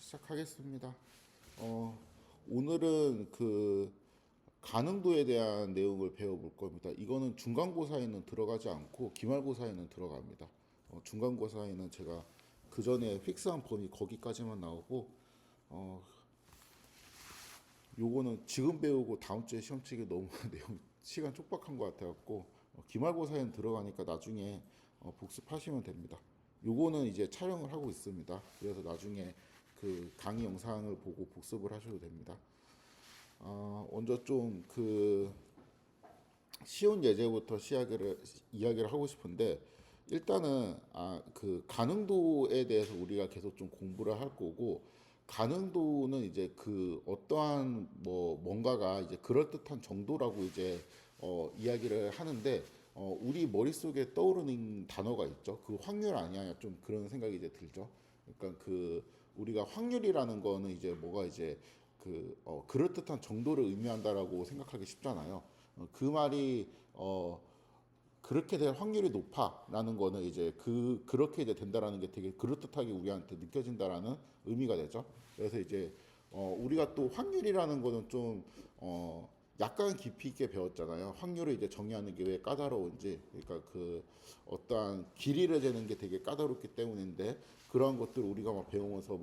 시작하겠습니다. 어, 오늘은 그 가능도에 대한 내용을 배워볼 겁니다. 이거는 중간고사에는 들어가지 않고 기말고사에는 들어갑니다. 중간고사에는 제가 그 전에 픽스한 범위 거기까지만 나오고, 어, 요거는 지금 배우고 다음 주에 시험 치기 너무 내용 시간 촉박한 것 같아갖고 기말고사에는 들어가니까 나중에 복습하시면 됩니다. 요거는 이제 촬영을 하고 있습니다. 그래서 나중에 그 강의 영상을 보고 복습을 하셔도 됩니다. 먼저 좀 그 쉬운 예제부터 이야기를 하고 싶은데, 일단은 그 가능도에 대해서 우리가 계속 좀 공부를 할 거고, 가능도는 이제 그 어떠한 뭔가가 이제 그럴듯한 정도라고 이제 이야기를 하는데, 우리 머릿속에 떠오르는 단어가 있죠. 그 확률 아니야? 좀 그런 생각이 이제 들죠. 그러니까 그 우리가 확률이라는 거는 이제 뭐가 이제 그럴듯한 정도를 의미한다라고 생각하기 쉽잖아요. 그 말이 그렇게 될 확률이 높아라는 거는 이제 그렇게 이제 된다라는 게 되게 그럴듯하게 우리한테 느껴진다라는 의미가 되죠. 그래서 이제 우리가 또 확률이라는 거는 좀 약간 깊이 있게 배웠잖아요. 확률을 이제 정의하는 게 왜 까다로운지. 그러니까 그 어떠한 길이를 재는 게 되게 까다롭기 때문인데, 그런 것들을 우리가 막 배우면서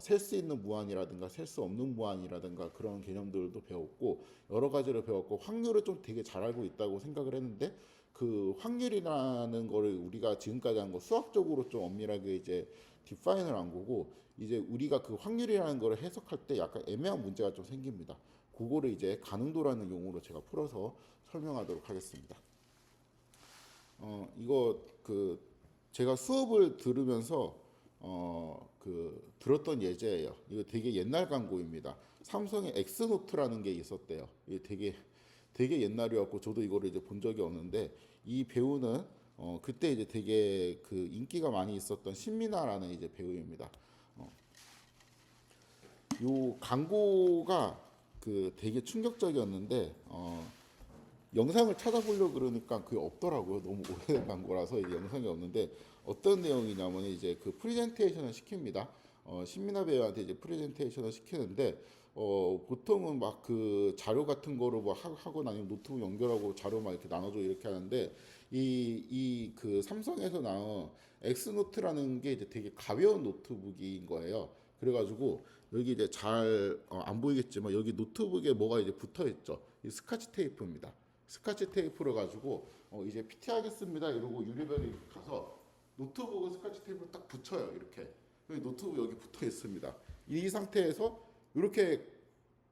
셀 수 있는 무한이라든가 셀 수 없는 무한이라든가 그런 개념들도 배웠고, 여러 가지를 배웠고, 확률을 좀 되게 잘 알고 있다고 생각을 했는데, 그 확률이라는 거를 우리가 지금까지 한 거 수학적으로 좀 엄밀하게 이제 디파인을 한 거고, 이제 우리가 그 확률이라는 거를 해석할 때 약간 애매한 문제가 좀 생깁니다. 그거를 이제 가능도라는 용어로 제가 풀어서 설명하도록 하겠습니다. 이거 그 제가 수업을 들으면서 들었던 예제예요. 이거 되게 옛날 광고입니다. 삼성의 엑스노트라는 게 있었대요. 이게 되게 옛날이었고 저도 이거를 이제 본 적이 없는데, 이 배우는 그때 이제 되게 그 인기가 많이 있었던 신민아라는 이제 배우입니다. 요 광고가 그 되게 충격적이었는데, 영상을 찾아보려고 그러니까 그게 없더라고요. 너무 오래된 광고라서 이제 영상이 없는데, 어떤 내용이냐면 이제 그 프레젠테이션을 시킵니다. 신민아 배우한테 이제 프레젠테이션을 시키는데, 보통은 막 그 자료 같은 거로 뭐 하거나 아니면 노트북 연결하고 자료 막 이렇게 나눠줘 이렇게 하는데, 이 그 삼성에서 나온 엑스노트라는 게 이제 되게 가벼운 노트북인 거예요. 그래가지고 여기 이제 잘 안 보이겠지만 여기 노트북에 뭐가 이제 붙어 있죠. 이 스카치 테이프입니다. 스카치 테이프를 가지고 이제 PT 하겠습니다 이러고 유리병에 가서 노트북은 스카치 테이프를 딱 붙여요. 이렇게 노트북 여기 붙어 있습니다. 이 상태에서 이렇게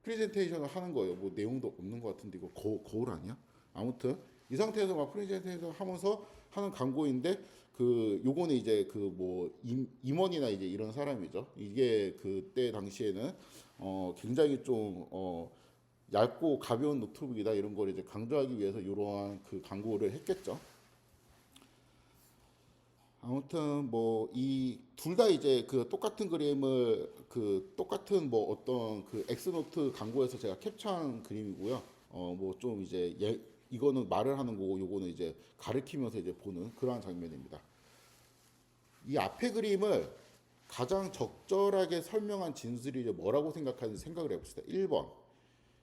프레젠테이션을 하는 거예요. 뭐 내용도 없는 것 같은데 이거 거울 아니야? 아무튼 이 상태에서 막 프레젠테이션 하면서 하는 광고인데, 그 요거는 이제 그 뭐 임원이나 이제 이런 사람이죠. 이게 그때 당시에는 굉장히 좀 얇고 가벼운 노트북이다 이런 걸 이제 강조하기 위해서 이러한 그 광고를 했겠죠. 아무튼 뭐 이 둘 다 이제 그 똑같은 그림을 그 똑같은 뭐 어떤 그 엑스노트 광고에서 제가 캡처한 그림이고요. 뭐 좀 이제 이거는 말을 하는 거고 요거는 이제 가리키면서 이제 보는 그러한 장면입니다. 이 앞에 그림을 가장 적절하게 설명한 진술이 이제 뭐라고 생각하는지 생각을 해봅시다. 1번.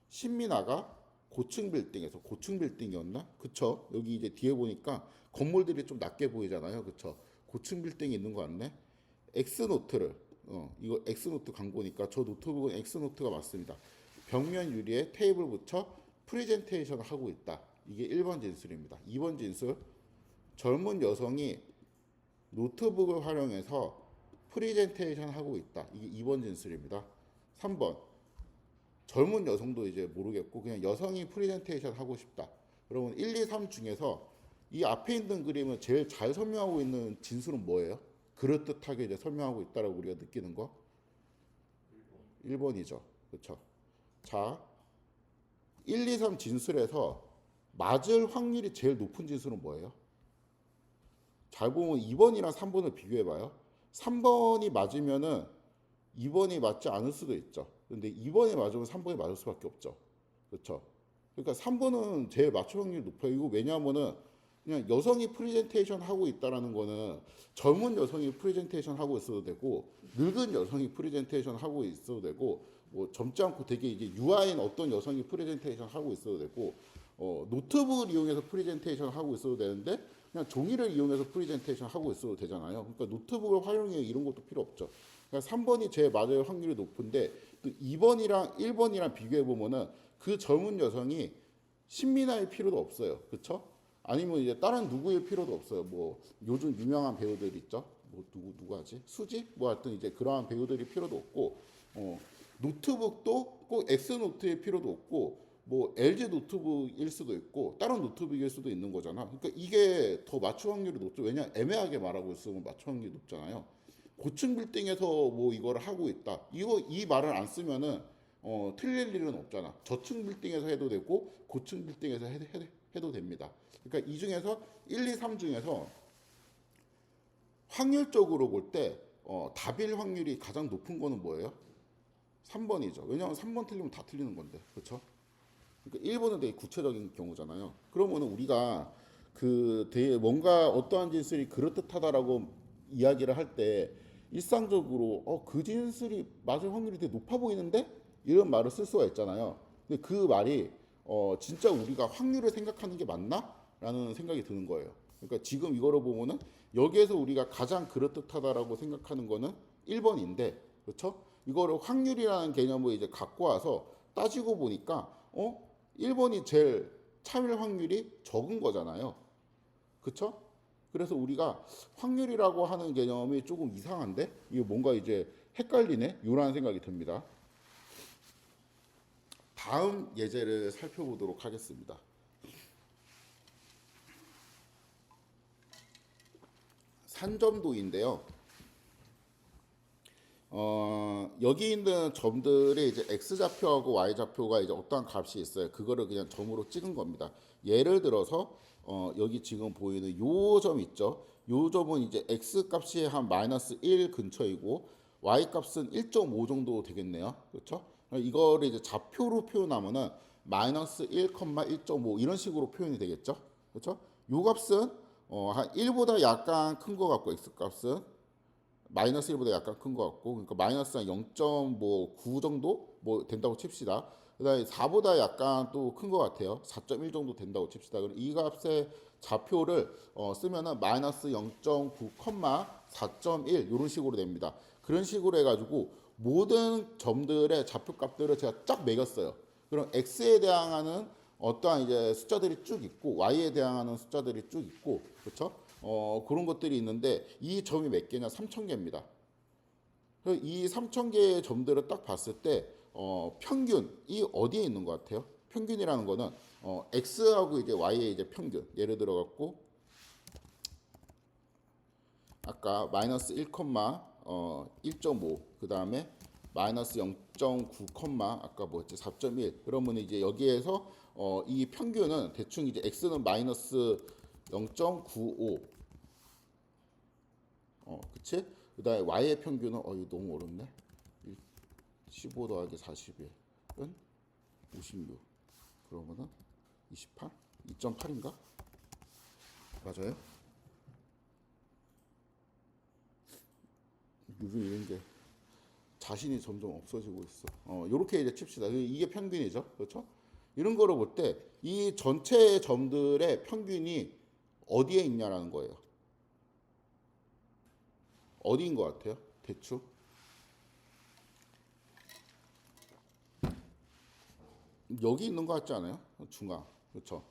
신민아가 고층 빌딩에서, 고층 빌딩이었나? 그쵸? 여기 이제 뒤에 보니까 건물들이 좀 낮게 보이잖아요. 그쵸? 고층 빌딩이 있는 거 같네. 엑스노트를, 이거 엑스노트 광고니까 저 노트북은 엑스노트가 맞습니다. 벽면 유리에 테이블 붙여 프레젠테이션을 하고 있다. 이게 1번 진술입니다. 2번 진술. 젊은 여성이 노트북을 활용해서 프레젠테이션 하고 있다. 이게 2번 진술입니다. 3번. 젊은 여성도 이제 모르겠고 그냥 여성이 프레젠테이션 하고 싶다. 그러면 1, 2, 3 중에서 이 앞에 있는 그림을 제일 잘 설명하고 있는 진술은 뭐예요? 그럴듯하게 이제 설명하고 있다라고 우리가 느끼는 거? 1번이죠. 그렇죠? 자, 1, 2, 3 진술에서 맞을 확률이 제일 높은 진술은 뭐예요? 잘 보면 2번이랑 3번을 비교해봐요. 3번이 맞으면은 2번이 맞지 않을 수도 있죠. 근데 2번이 맞으면 3번이 맞을 수밖에 없죠. 그렇죠? 그러니까 3번은 제일 맞출 확률이 높아요. 이거 왜냐하면은 그냥 여성이 프레젠테이션 하고 있다라는 거는 젊은 여성이 프레젠테이션 하고 있어도 되고 늙은 여성이 프레젠테이션 하고 있어도 되고 뭐 젊지 않고 되게 이제 유아인 어떤 여성이 프레젠테이션 하고 있어도 되고 노트북을 이용해서 프레젠테이션 하고 있어도 되는데 그냥 종이를 이용해서 프레젠테이션 하고 있어도 되잖아요. 그러니까 노트북을 활용해 이런 것도 필요 없죠. 그러니까 3번이 제일 맞을 확률이 높은데 또 2번이랑 1번이랑 비교해 보면은 그 젊은 여성이 신민아일 필요도 없어요. 그렇죠? 아니면 이제 다른 누구일 필요도 없어요. 뭐 요즘 유명한 배우들 있죠. 뭐 누구 하지? 수지? 뭐 하여튼 이제 그러한 배우들이 필요도 없고 노트북도 꼭 엑스노트일 필요도 없고 뭐 LG 노트북일 수도 있고 다른 노트북일 수도 있는 거잖아. 그러니까 이게 더 맞춤 확률이 높죠. 왜냐 애매하게 말하고 있으면 맞춤 확률이 높잖아요. 고층 빌딩에서 뭐 이거를 하고 있다. 이 말을 안 쓰면은 틀릴 일은 없잖아. 저층 빌딩에서 해도 되고 고층 빌딩에서 해도 됩니다. 그러니까 이 중에서 1, 2, 3 중에서 확률적으로 볼 때 답일 확률이 가장 높은 거는 뭐예요? 3번이죠. 왜냐하면 3번 틀리면 다 틀리는 건데. 그렇죠? 그러니까 1번은 되게 구체적인 경우잖아요. 그러면 우리가 되게 뭔가 어떠한 진술이 그럴듯하다라고 이야기를 할 때 일상적으로 그 진술이 맞을 확률이 되게 높아 보이는데 이런 말을 쓸 수가 있잖아요. 근데 그 말이 진짜 우리가 확률을 생각하는 게 맞나? 라는 생각이 드는 거예요. 그러니까 지금 이거를 보면은 여기에서 우리가 가장 그럴듯하다라고 생각하는 거는 1번인데 그렇죠? 이거를 확률이라는 개념을 이제 갖고 와서 따지고 보니까 1번이 제일 참일 확률이 적은 거잖아요. 그렇죠? 그래서 우리가 확률이라고 하는 개념이 조금 이상한데 이게 뭔가 이제 헷갈리네? 이런 생각이 듭니다. 다음 예제를 살펴보도록 하겠습니다. 산점도인데요. 여기 있는 점들의 이제 x좌표하고 y좌표가 이제 어떠한 값이 있어요. 그거를 그냥 점으로 찍은 겁니다. 예를 들어서 여기 지금 보이는 요 점 있죠. 요 점은 이제 x 값이 한 마이너스 1 근처이고 y 값은 1.5 정도 되겠네요. 그렇죠? 이거를 이제 좌표로 표현하면은 마이너스 1,1.5 이런 식으로 표현이 되겠죠. 그렇죠? 요 값은 한 1보다 약간 큰 것 같고 x 값은 마이너스 1보다 약간 큰 것 같고 그러니까 마이너스 한 0.9 정도 뭐 된다고 칩시다. 그다음에 4보다 약간 또 큰 것 같아요. 4.1 정도 된다고 칩시다. 그럼 이 값의 좌표를 쓰면은 마이너스 0.9, 4.1 이런 식으로 됩니다. 그런 식으로 해가지고 모든 점들의 좌표 값들을 제가 쫙 매겼어요. 그럼 x에 대항하는 어떠한 이제 숫자들이 쭉 있고 y에 대항하는 숫자들이 쭉 있고 그렇죠? 그런 것들이 있는데 이 점이 몇 개냐? 3,000개입니다. 이 3,000개의 점들을 딱 봤을 때 평균이 어디에 있는 것 같아요? 평균이라는 거는 x하고 이제 y의 이제 평균. 예를 들어 갖고 아까 마이너스 1,1.5 그 다음에 마이너스 0.9, 아까 뭐였지 4.1 그러면 이제 여기에서 이 평균은 대충 이제 x는 마이너스 0.95 그치? 그 다음에 y의 평균은 이거 너무 어렵네 15 더하기 41은 56 그러면은 28? 2.8인가? 맞아요? 요즘 이런 게 자신이 점점 없어지고 있어. 요렇게 이제 칩시다. 이게 평균이죠. 그렇죠? 이런 거를 볼 때 이 전체 점들의 평균이 어디에 있냐라는 거예요. 어디인 것 같아요? 대충? 여기 있는 것 같지 않아요? 중앙. 그렇죠?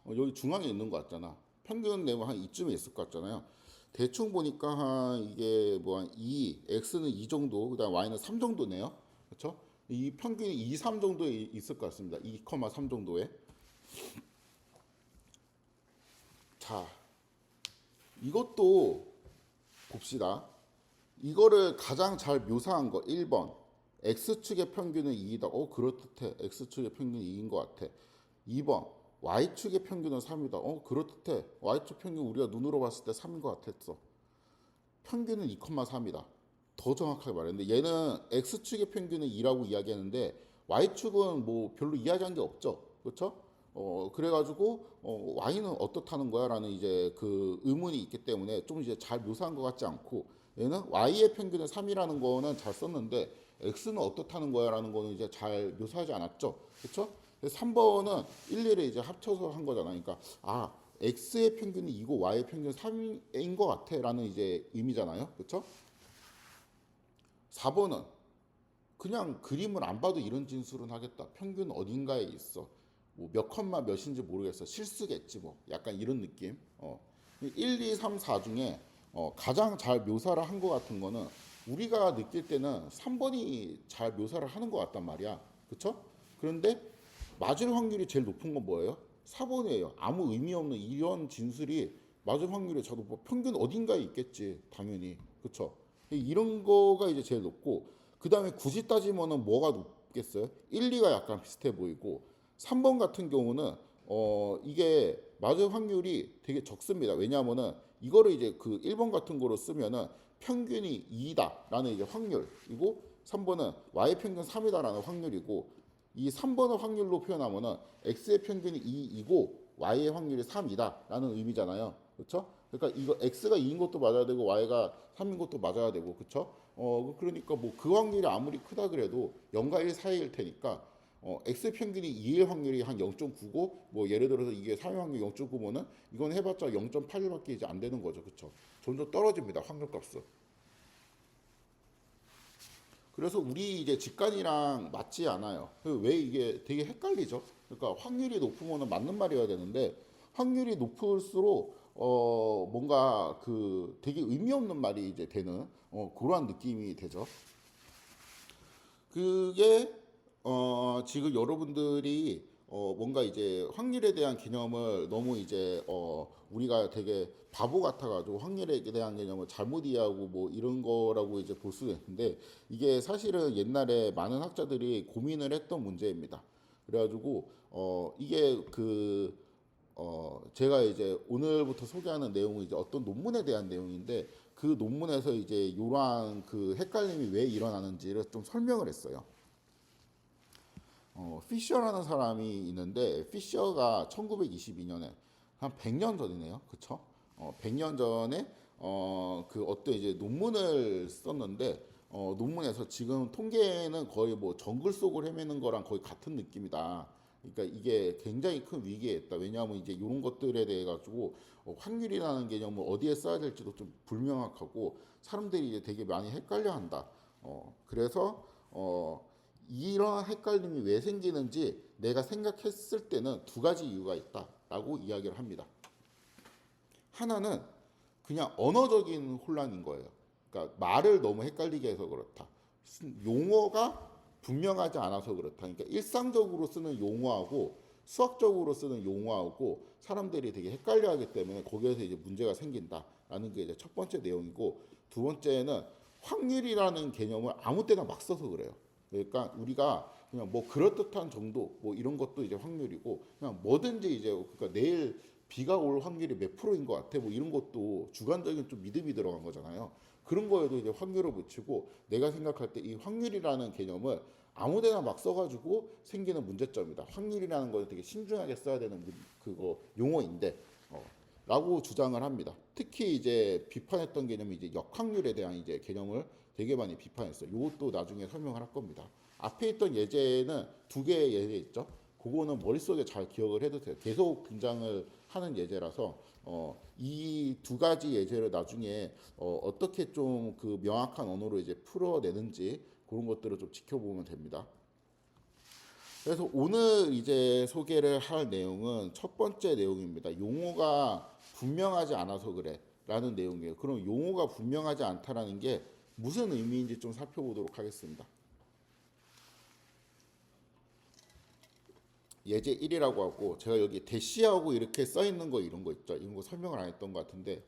여기 중앙에 있는 것 같잖아. 평균 내면 한 이쯤에 있을 것 같잖아요. 대충 보니까 한 이게 뭐 한 2, x는 2 정도, 그다음 y는 3 정도네요. 그렇죠? 이 평균이 2, 3 정도에 있을 것 같습니다. 2,3 정도에. 자, 이것도 봅시다. 이거를 가장 잘 묘사한 거 1번. x축의 평균은 2이다. 그렇듯해. x축의 평균이 2인 것 같아. 2번. y축의 평균은 3이다. 그렇듯해. y축 평균 우리가 눈으로 봤을 때 3인 것 같았어. 평균은 2,3이다. 더 정확하게 말했는데 얘는 x축의 평균은 2라고 이야기하는데 y축은 뭐 별로 이야기한 게 없죠. 그렇죠? 그래가지고 y는 어떻다는 거야라는 이제 그 의문이 있기 때문에 좀 이제 잘 묘사한 것 같지 않고 얘는 y의 평균은 3이라는 거는 잘 썼는데 x는 어떻다는 거야라는 거는 이제 잘 묘사하지 않았죠. 그렇죠? 3번은 일일이 이제 합쳐서 한 거잖아요. 그러니까 x의 평균이 2고 y의 평균 3인 것 같아라는 이제 의미잖아요. 그렇죠? 4번은 그냥 그림을 안 봐도 이런 진술은 하겠다. 평균 어딘가에 있어. 뭐 몇 컴마 몇인지 모르겠어. 실수겠지 뭐. 약간 이런 느낌. 1, 2, 3, 4 중에 가장 잘 묘사를 한 것 같은 거는 우리가 느낄 때는 3번이 잘 묘사를 하는 것 같단 말이야. 그쵸? 그런데 맞을 확률이 제일 높은 건 뭐예요? 4번이에요. 아무 의미 없는 이런 진술이 맞을 확률이 저도 뭐 평균 어딘가에 있겠지. 당연히. 그쵸? 이런 거가 이제 제일 높고 그 다음에 굳이 따지면은 뭐가 높겠어요? 1, 2가 약간 비슷해 보이고 3번 같은 경우는 이게 맞을 확률이 되게 적습니다. 왜냐하면은 이거를 이제 그 1번 같은 거로 쓰면은 평균이 2다라는 이제 확률이고 3번은 y 평균 3이다라는 확률이고 이 3번을 확률로 표현하면은 x의 평균이 2이고 y의 확률이 3이다라는 의미잖아요. 그렇죠? 그러니까 이거 x가 2인 것도 맞아야 되고 y가 3인 것도 맞아야 되고 그렇죠? 그러니까 뭐 그 확률이 아무리 크다 그래도 0과 1 사이일 테니까 x 평균이 2일 확률이 한 0.9고 뭐 예를 들어서 이게 3일 확률 0.9면은 이건 해봤자 0.81밖에 이제 안 되는 거죠. 그렇죠? 점점 떨어집니다. 확률값은. 그래서 우리 이제 직관이랑 맞지 않아요. 왜 이게 되게 헷갈리죠? 그러니까 확률이 높으면 맞는 말이어야 되는데 확률이 높을수록 뭔가 그 되게 의미 없는 말이 이제 되는 그러한 느낌이 되죠. 그게 지금 여러분들이 뭔가 이제 확률에 대한 개념을 너무 이제 우리가 되게 바보 같아가지고 확률에 대한 개념을 잘못 이해하고 뭐 이런 거라고 이제 볼 수 있는데 이게 사실은 옛날에 많은 학자들이 고민을 했던 문제입니다. 그래가지고 이게 제가 이제 오늘부터 소개하는 내용은 이제 어떤 논문에 대한 내용인데 그 논문에서 이제 이러한 그 헷갈림이 왜 일어나는지를 좀 설명을 했어요. 피셔라는 사람이 있는데 피셔가 1922년에 한 100년 전이네요. 그쵸? 100년 전에 그 어떤 이제 논문을 썼는데 논문에서 지금 통계는 거의 뭐 정글 속을 헤매는 거랑 거의 같은 느낌이다. 그러니까 이게 굉장히 큰 위기에 있다. 왜냐하면 이제 이런 것들에 대해 가지고 확률이라는 개념을 어디에 써야 될지도 좀 불명확하고 사람들이 이제 되게 많이 헷갈려한다. 그래서 이런 헷갈림이 왜 생기는지 내가 생각했을 때는 두 가지 이유가 있다라고 이야기를 합니다. 하나는 그냥 언어적인 혼란인 거예요. 그러니까 말을 너무 헷갈리게 해서 그렇다. 용어가 분명하지 않아서 그렇다. 그러니까 일상적으로 쓰는 용어하고 수학적으로 쓰는 용어하고 사람들이 되게 헷갈려하기 때문에 거기에서 이제 문제가 생긴다라는 게 이제 첫 번째 내용이고 두 번째는 확률이라는 개념을 아무 때나 막 써서 그래요. 그러니까 우리가 그냥 뭐 그럴듯한 정도 뭐 이런 것도 이제 확률이고 그냥 뭐든지 이제 그러니까 내일 비가 올 확률이 몇 프로인 것 같아 뭐 이런 것도 주관적인 좀 믿음이 들어간 거잖아요. 그런 거에도 이제 확률을 붙이고 내가 생각할 때 이 확률이라는 개념을 아무데나 막 써가지고 생기는 문제점이다. 확률이라는 걸 되게 신중하게 써야 되는 그거 용어인데 라고 주장을 합니다. 특히 이제 비판했던 개념이 이제 역확률에 대한 이제 개념을 되게 많이 비판했어요. 이것도 나중에 설명을 할 겁니다. 앞에 있던 예제는 두 개의 예제 있죠. 그거는 머릿속에 잘 기억을 해도 돼요. 계속 등장을 하는 예제라서 이 두 가지 예제를 나중에 어떻게 좀 그 명확한 언어로 이제 풀어내는지 그런 것들을 좀 지켜보면 됩니다. 그래서 오늘 이제 소개를 할 내용은 첫 번째 내용입니다. 용어가 분명하지 않아서 그래 라는 내용이에요. 그럼 용어가 분명하지 않다라는 게 무슨 의미인지 좀 살펴보도록 하겠습니다. 예제 1이라고 하고 제가 여기 대시하고 이렇게 써 있는 거 이런 거 있죠. 이런 거 설명을 안 했던 것 같은데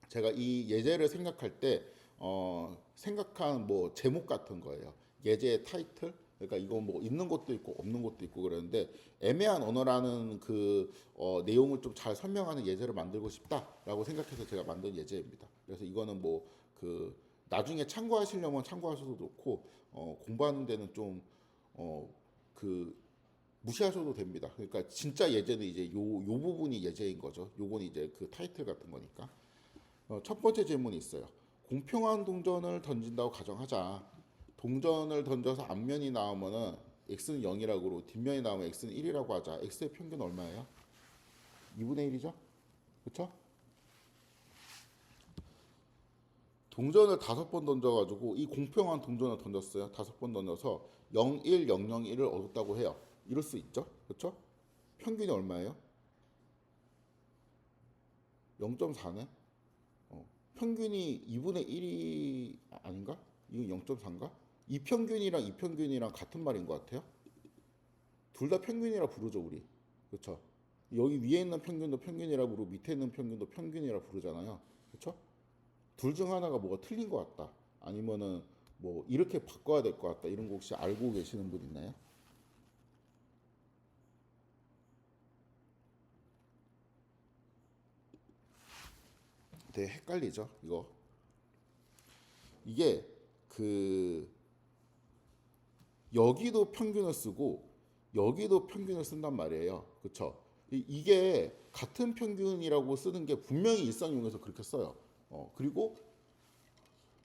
제가 이 예제를 생각할 때 생각한 뭐 제목 같은 거예요. 예제의 타이틀. 그러니까 이거 뭐 있는 것도 있고 없는 것도 있고 그러는데 애매한 언어라는 그 내용을 좀 잘 설명하는 예제를 만들고 싶다라고 생각해서 제가 만든 예제입니다. 그래서 이거는 뭐 그 나중에 참고하시려면 참고하셔도 좋고 공부하는 데는 좀그 무시하셔도 됩니다. 그러니까 진짜 예제는 이제 요 부분이 예제인 거죠. 요건 이제 그 타이틀 같은 거니까. 첫 번째 질문이 있어요. 공평한 동전을 던진다고 가정하자. 동전을 던져서 앞면이 나오면은 x는 0이라고 그러고 뒷면이 나오면 x는 1이라고 하자. x의 평균 얼마예요? 2분의 1이죠? 그렇죠? 동전을 5번 던져가지고 이 공평한 동전을 던졌어요. 5번 던져서 0, 1, 0, 0, 1을 얻었다고 해요. 이럴 수 있죠? 그렇죠? 평균이 얼마예요? 0.4네? 평균이 2분의 1이 아닌가? 이건 0.4인가? 이 평균이랑 같은 말인 것 같아요. 둘 다 평균이라 부르죠, 우리. 그렇죠? 여기 위에 있는 평균도 평균이라 부르고 밑에 있는 평균도 평균이라 부르잖아요. 그렇죠? 둘 중 하나가 뭐가 틀린 것 같다. 아니면은 뭐 이렇게 바꿔야 될 것 같다. 이런 거 혹시 알고 계시는 분 있나요? 되게 헷갈리죠, 이거. 이게 그 여기도 평균을 쓰고 여기도 평균을 쓴단 말이에요. 그렇죠? 이게 같은 평균이라고 쓰는 게 분명히 일상용에서 그렇게 써요. 그리고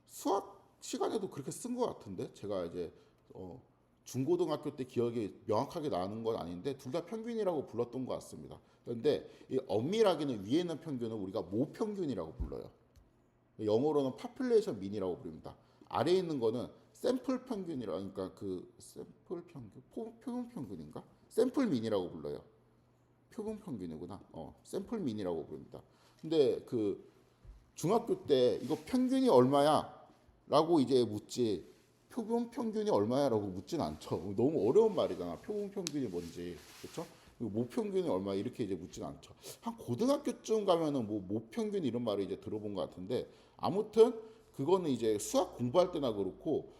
수학 시간에도 그렇게 쓴 것 같은데 제가 이제 어, 중고등학교 때 기억이 명확하게 나는 건 아닌데 둘 다 평균이라고 불렀던 것 같습니다. 그런데 이 엄밀하게는 위에 있는 평균은 우리가 모평균이라고 불러요. 영어로는 파퓰레이션 민이라고 부릅니다. 아래에 있는 거는 샘플 평균이라 그러니까 그 샘플 평균, 표본 평균인가? 샘플 민이라고 불러요. 표본 평균이구나. 샘플 민이라고 부릅니다. 근데 그 중학교 때 이거 평균이 얼마야? 라고 이제 묻지 표본 평균이 얼마야? 라고 묻진 않죠. 너무 어려운 말이잖아. 표본 평균이 뭔지. 그렇죠? 모평균이 얼마 이렇게 이제 묻진 않죠. 한 고등학교쯤 가면은 뭐 모평균 이런 말을 이제 들어본 것 같은데 아무튼 그거는 이제 수학 공부할 때나 그렇고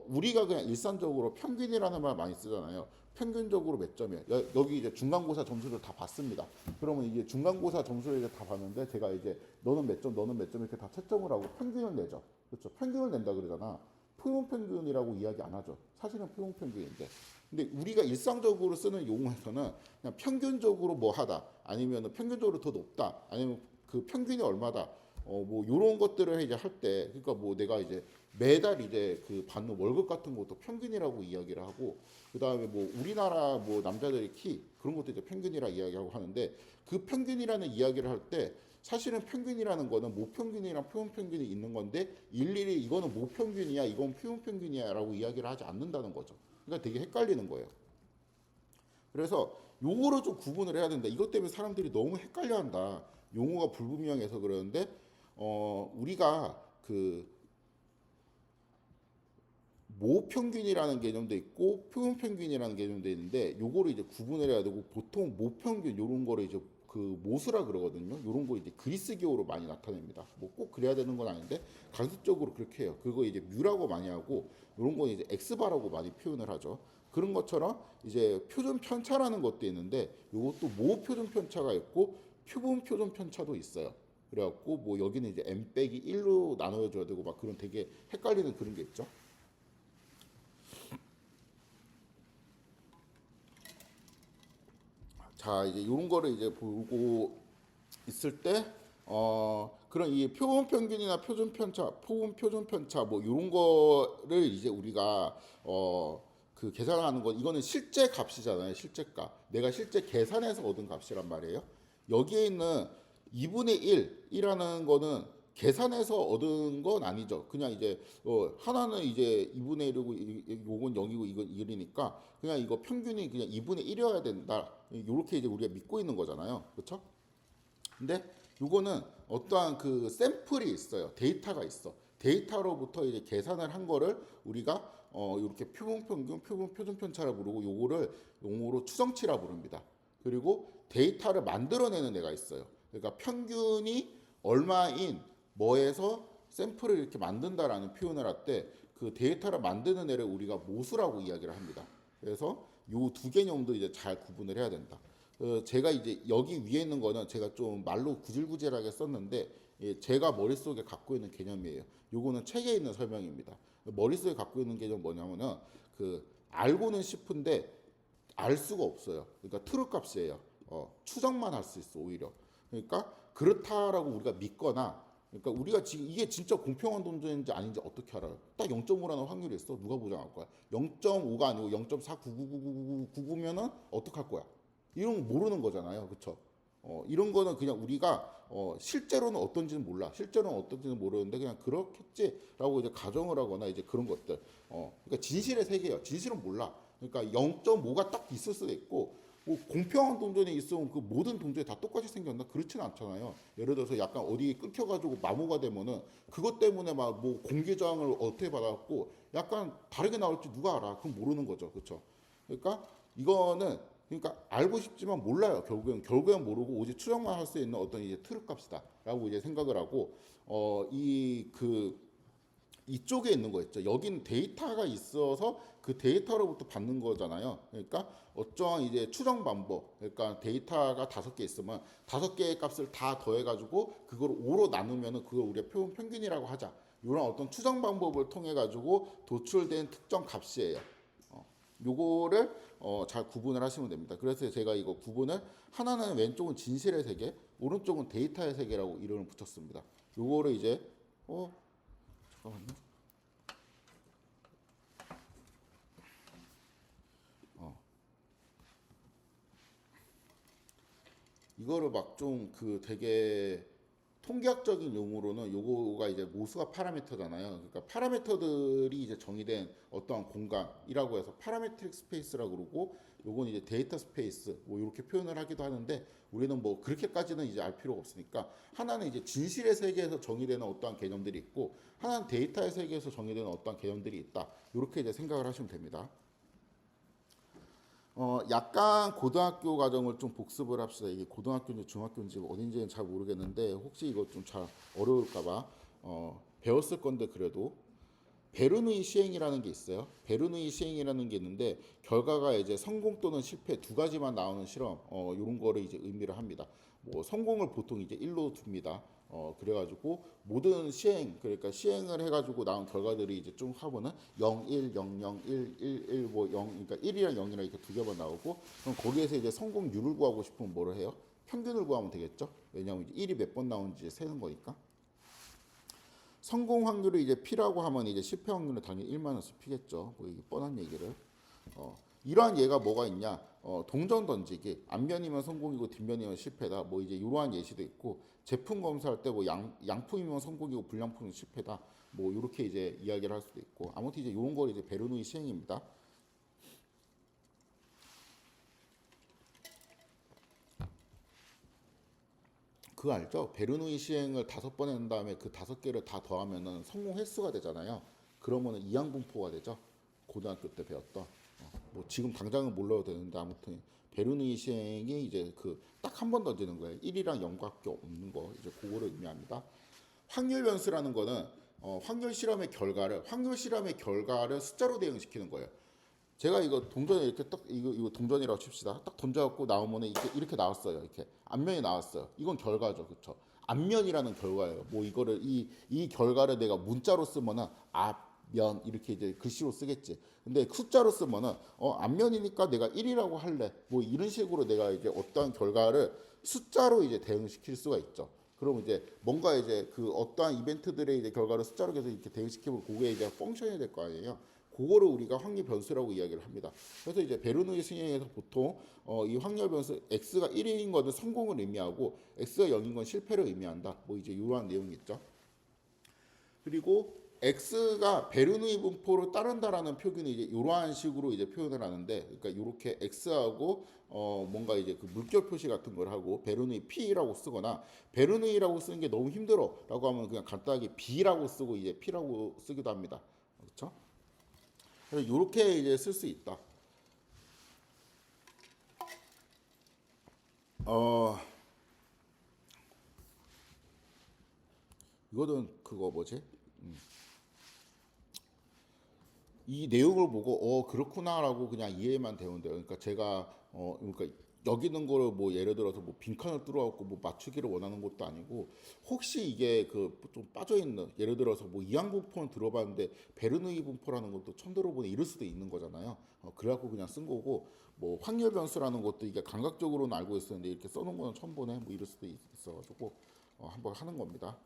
우리가 그냥 일상적으로 평균이라는 말 많이 쓰잖아요. 평균적으로 몇 점이에요. 여기 이제 중간고사 점수를 다 봤습니다. 그러면 이게 중간고사 점수를 이제 다 봤는데 제가 이제 너는 몇 점, 너는 몇 점 이렇게 다 채점을 하고 평균을 내죠. 그렇죠? 평균을 낸다 그러잖아. 표본 평균이라고 이야기 안 하죠. 사실은 표본 평균인데. 근데 우리가 일상적으로 쓰는 용어에서는 그냥 평균적으로 뭐 하다, 아니면 평균적으로 더 높다, 아니면 그 평균이 얼마다, 뭐 이런 것들을 이제 할 때, 그러니까 뭐 내가 이제 매달 이제 그 받는 월급 같은 것도 평균이라고 이야기를 하고, 그 다음에 뭐 우리나라 뭐 남자들의 키 그런 것도 이제 평균이라 이야기하고 하는데 그 평균이라는 이야기를 할 때 사실은 평균이라는 거는 모평균이랑 표본평균이 있는 건데 일일이 이거는 모평균이야, 이건 표본평균이야라고 이야기를 하지 않는다는 거죠. 그러니까 되게 헷갈리는 거예요. 그래서 용어로 좀 구분을 해야 된다. 이것 때문에 사람들이 너무 헷갈려한다. 용어가 불분명해서 그러는데 우리가 그 모평균이라는 개념도 있고 표본평균이라는 개념도 있는데 요거를 이제 구분을 해야 되고 보통 모평균 요런 거를 이제 그 모수라 그러거든요. 요런 거 이제 그리스기호로 많이 나타냅니다. 뭐 꼭 그래야 되는 건 아닌데 간접적으로 그렇게 해요. 그거 이제 뮤라고 많이 하고 요런 거 이제 엑스바라고 많이 표현을 하죠. 그런 것처럼 이제 표준 편차라는 것도 있는데 요것도 모 표준 편차가 있고 표본 표준 편차도 있어요. 그래갖고 뭐 여기는 이제 n 빼기 1로 나눠줘야 되고 막 그런 되게 헷갈리는 그런 게 있죠. 자, 이제 이런 거를 이제 보고 있을 때, 그런 이 표본 평균이나 표준 편차, 표본 표준 편차 뭐 이런 거를 이제 우리가 그 계산하는 건 이거는 실제 값이잖아요, 실제 값. 내가 실제 계산해서 얻은 값이란 말이에요. 여기에 있는 2분의 1이라는 거는 계산해서 얻은 건 아니죠. 그냥 이제 하나는 이제 2분의 1이고 이건 0이고 이건 1이니까 그냥 이거 평균이 그냥 2분의 1이어야 된다. 이렇게 이제 우리가 믿고 있는 거잖아요. 그렇죠? 근데 이거는 어떠한 그 샘플이 있어요. 데이터가 있어. 데이터로부터 이제 계산을 한 거를 우리가 이렇게 표본 평균, 표본 표준 편차라 부르고 요거를 용어로 추정치라 부릅니다. 그리고 데이터를 만들어내는 애가 있어요. 그러니까 평균이 얼마인 뭐에서 샘플을 이렇게 만든다라는 표현을 할 때 그 데이터를 만드는 애를 우리가 모수라고 이야기를 합니다. 그래서 요 두 개념도 이제 잘 구분을 해야 된다. 제가 이제 여기 위에 있는 거는 제가 좀 말로 구질구질하게 썼는데 제가 머릿속에 갖고 있는 개념이에요. 요거는 책에 있는 설명입니다. 머릿속에 갖고 있는 개념 뭐냐면은 그 알고는 싶은데 알 수가 없어요. 그러니까 트루 값이에요. 추정만 할 수 있어 오히려. 그러니까 그렇다라고 우리가 믿거나, 그러니까 우리가 지금 이게 진짜 공평한 동전인지 아닌지 어떻게 알아요? 딱 0.5라는 확률이 있어. 누가 보장할 거야? 0.5가 아니고 0.4999999면은 어떡할 거야? 이런 거 모르는 거잖아요. 그쵸? 이런 거는 그냥 우리가 실제로는 어떤지는 몰라. 실제로는 어떤지는 모르는데 그냥 그렇겠지라고 이제 가정을 하거나 이제 그런 것들. 그러니까 진실의 세계예요. 진실은 몰라. 그러니까 0.5가 딱 있을 수도 있고, 뭐 공평한 동전이 있으면 그 모든 동전이 다 똑같이 생겼나? 그렇지는 않잖아요. 예를 들어서 약간 어디 끊겨가지고 마모가 되면은 그것 때문에 막 뭐 공개 저항을 어떻게 받았고 약간 다르게 나올지 누가 알아? 그건 모르는 거죠. 그렇죠? 그러니까 이거는, 그러니까 알고 싶지만 몰라요. 결국엔 모르고 오직 추정만 할 수 있는 어떤 이제 트루 값이다라고 이제 생각을 하고, 이 그 이쪽에 있는 거 있죠. 여긴 데이터가 있어서 그 데이터로부터 받는 거잖아요. 그러니까 어떠한 이제 추정 방법, 그러니까 데이터가 5개 있으면 5개의 값을 다 더해가지고 그걸 5로 나누면은 그걸 우리가 평균이라고 하자. 이런 어떤 추정 방법을 통해 가지고 도출된 특정 값이에요. 요거를 잘 구분을 하시면 됩니다. 그래서 제가 이거 구분을, 하나는 왼쪽은 진실의 세계, 오른쪽은 데이터의 세계라고 이름을 붙였습니다. 요거를 이제 잠깐만요. 이거를 막 좀 그 되게 통계학적인 용어로는 요거가 이제 모수가 파라미터잖아요. 그러니까 파라미터들이 이제 정의된 어떠한 공간이라고 해서 파라메트릭 스페이스라고 그러고, 요건 이제 데이터 스페이스 뭐 이렇게 표현을 하기도 하는데, 우리는 뭐 그렇게까지는 이제 알 필요가 없으니까, 하나는 이제 진실의 세계에서 정의되는 어떠한 개념들이 있고, 하나는 데이터의 세계에서 정의되는 어떠한 개념들이 있다. 이렇게 이제 생각을 하시면 됩니다. 약간 고등학교 과정을 좀 복습을 합시다. 이게 고등학교인지 중학교인지 어딘지는 잘 모르겠는데, 혹시 이거 좀 잘 어려울까봐 배웠을 건데, 그래도 베르누이 시행이라는 게 있어요. 베르누이 시행이라는 게 있는데, 결과가 이제 성공 또는 실패 두 가지만 나오는 실험, 이런 거를 이제 의미를 합니다. 뭐 성공을 보통 이제 1로 둡니다. 그래가지고 모든 시행, 그러니까 시행을 해가지고 나온 결과들이 이제 좀 하면은 0, 1, 0, 0, 1, 1, 1, 뭐 0, 그러니까 1이랑 0이랑 이렇게 두 개만 나오고, 그럼 거기에서 이제 성공률을 구하고 싶으면 뭐를 해요? 평균을 구하면 되겠죠. 왜냐하면 이제 1이 몇 번 나오는지 세는 거니까. 성공 확률을 이제 P라고 하면 이제 실패 확률은 당연히 1-수 P겠죠. 뭐 이게 뻔한 얘기를. 이러한 예가 뭐가 있냐? 동전 던지기. 앞면이면 성공이고 뒷면이면 실패다. 뭐 이제 이러한 예시도 있고, 제품 검사할 때 뭐 양품이면 성공이고 불량품은 실패다. 뭐 이렇게 이제 이야기를 할 수도 있고, 아무튼 이제 이런 걸 이제 베르누이 시행입니다. 그거 알죠? 베르누이 시행을 5번 한 다음에 그 5개를 다 더하면은 성공 횟수가 되잖아요. 그러면은 이항분포가 되죠. 고등학교 때 배웠던. 뭐 지금 당장은 몰라도 되는데, 아무튼 베르누이 시행이 이제 그 딱 한 번 던지는 거예요. 1이랑 0밖에 없는 거, 이제 그거를 의미합니다. 확률 변수라는 거는 확률 실험의 결과를 숫자로 대응시키는 거예요. 제가 이거 동전에 이렇게 딱 이거 동전이라고 칩시다. 딱 던져갖고 나오면은 이렇게 나왔어요. 이렇게 앞면이 나왔어요. 이건 결과죠, 그렇죠? 앞면이라는 결과예요. 뭐 이거를 이 결과를 내가 문자로 쓰면은 앞면 이렇게 이제 글씨로 쓰겠지. 근데 숫자로 쓰면은 앞면이니까 내가 1이라고 할래. 뭐 이런 식으로 내가 이제 어떠한 결과를 숫자로 이제 대응시킬 수가 있죠. 그럼 이제 뭔가 이제 그 어떠한 이벤트들의 이제 결과를 숫자로 계속 이렇게 대응시키면 그게 이제 펑션이 될 거 아니에요. 그거를 우리가 확률 변수라고 이야기를 합니다. 그래서 이제 베르누이 시행에서 보통 이 확률 변수 x가 1인 것은 성공을 의미하고 x가 0인 건 실패를 의미한다. 뭐 이제 이러한 내용이 있죠. 그리고 x가 베르누이 분포를 따른다라는 표현이 이제 이러한 식으로 이제 표현을 하는데, 그러니까 이렇게 x하고 뭔가 이제 그 물결 표시 같은 걸 하고 베르누이 p라고 쓰거나, 베르누이라고 쓰는 게 너무 힘들어라고 하면 그냥 간단하게 b라고 쓰고 이제 p라고 쓰기도 합니다. 그렇죠? 그래서 이렇게 이제 쓸 수 있다. 어 이거는 그거 뭐지? 이 내용을 보고 그렇구나라고 그냥 이해만 되면 돼요. 그러니까 제가 그러니까 여기 있는 거를 뭐 예를 들어서 뭐 빈칸을 뚫어갖고 뭐 맞추기를 원하는 것도 아니고 혹시 이게 그 좀 빠져 있는 예를 들어서 뭐 이항 분포는 들어봤는데 베르누이 분포라는 것도 처음 들어보니 이럴 수도 있는 거잖아요. 그래갖고 그냥 쓴 거고 뭐 확률 변수라는 것도 이게 감각적으로는 알고 있었는데 이렇게 써놓은 거는 처음 보네 뭐 이럴 수도 있어가지고 한번 하는 겁니다.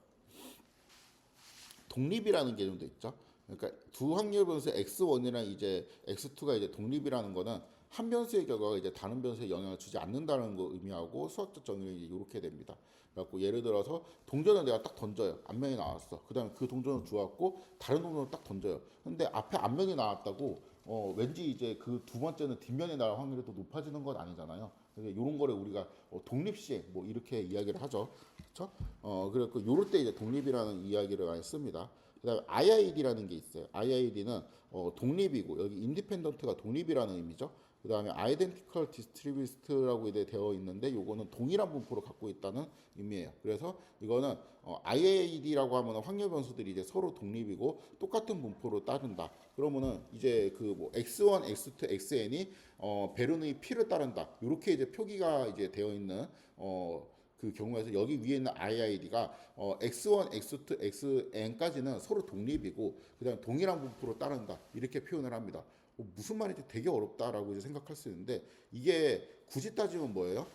독립이라는 개념도 있죠. 그러니까 두 확률 변수 x1이랑 이제 x2가 이제 독립이라는 거는 한 변수의 결과가 이제 다른 변수에 영향을 주지 않는다는 거 의미하고 수학적 정의는 이렇게 됩니다. 그래갖고 예를 들어서 동전을 내가 딱 던져요. 앞면이 나왔어. 그다음에 그 동전을 주었고 다른 동전을 딱 던져요. 근데 앞에 앞면이 나왔다고 왠지 이제 그 두 번째는 뒷면이 나올 확률이 더 높아지는 건 아니잖아요. 그러니까 이런 거를 우리가 독립시행 뭐 이렇게 이야기를 하죠. 그렇죠? 그래서 요럴 때 이제 독립이라는 이야기를 많이 씁니다. 그다음에 IID라는 게 있어요. IID는 독립이고 여기 인디펜던트가 독립이라는 의미죠. 그다음에 아이덴티컬 디스트리뷰트라고 이제 되어 있는데 요거는 동일한 분포를 갖고 있다는 의미예요. 그래서 이거는 IID라고 하면 확률 변수들이 이제 서로 독립이고 똑같은 분포로 따른다. 그러면은 이제 그 뭐 x1, x2, xn이 베르누이 P를 따른다. 이렇게 이제 표기가 이제 되어 있는 그 경우에서 여기 위에 있는 IID가 x1, x2, xn까지는 서로 독립이고 그다음 동일한 분포로 따른다 이렇게 표현을 합니다. 무슨 말인지 되게 어렵다라고 이제 생각할 수 있는데 이게 굳이 따지면 뭐예요?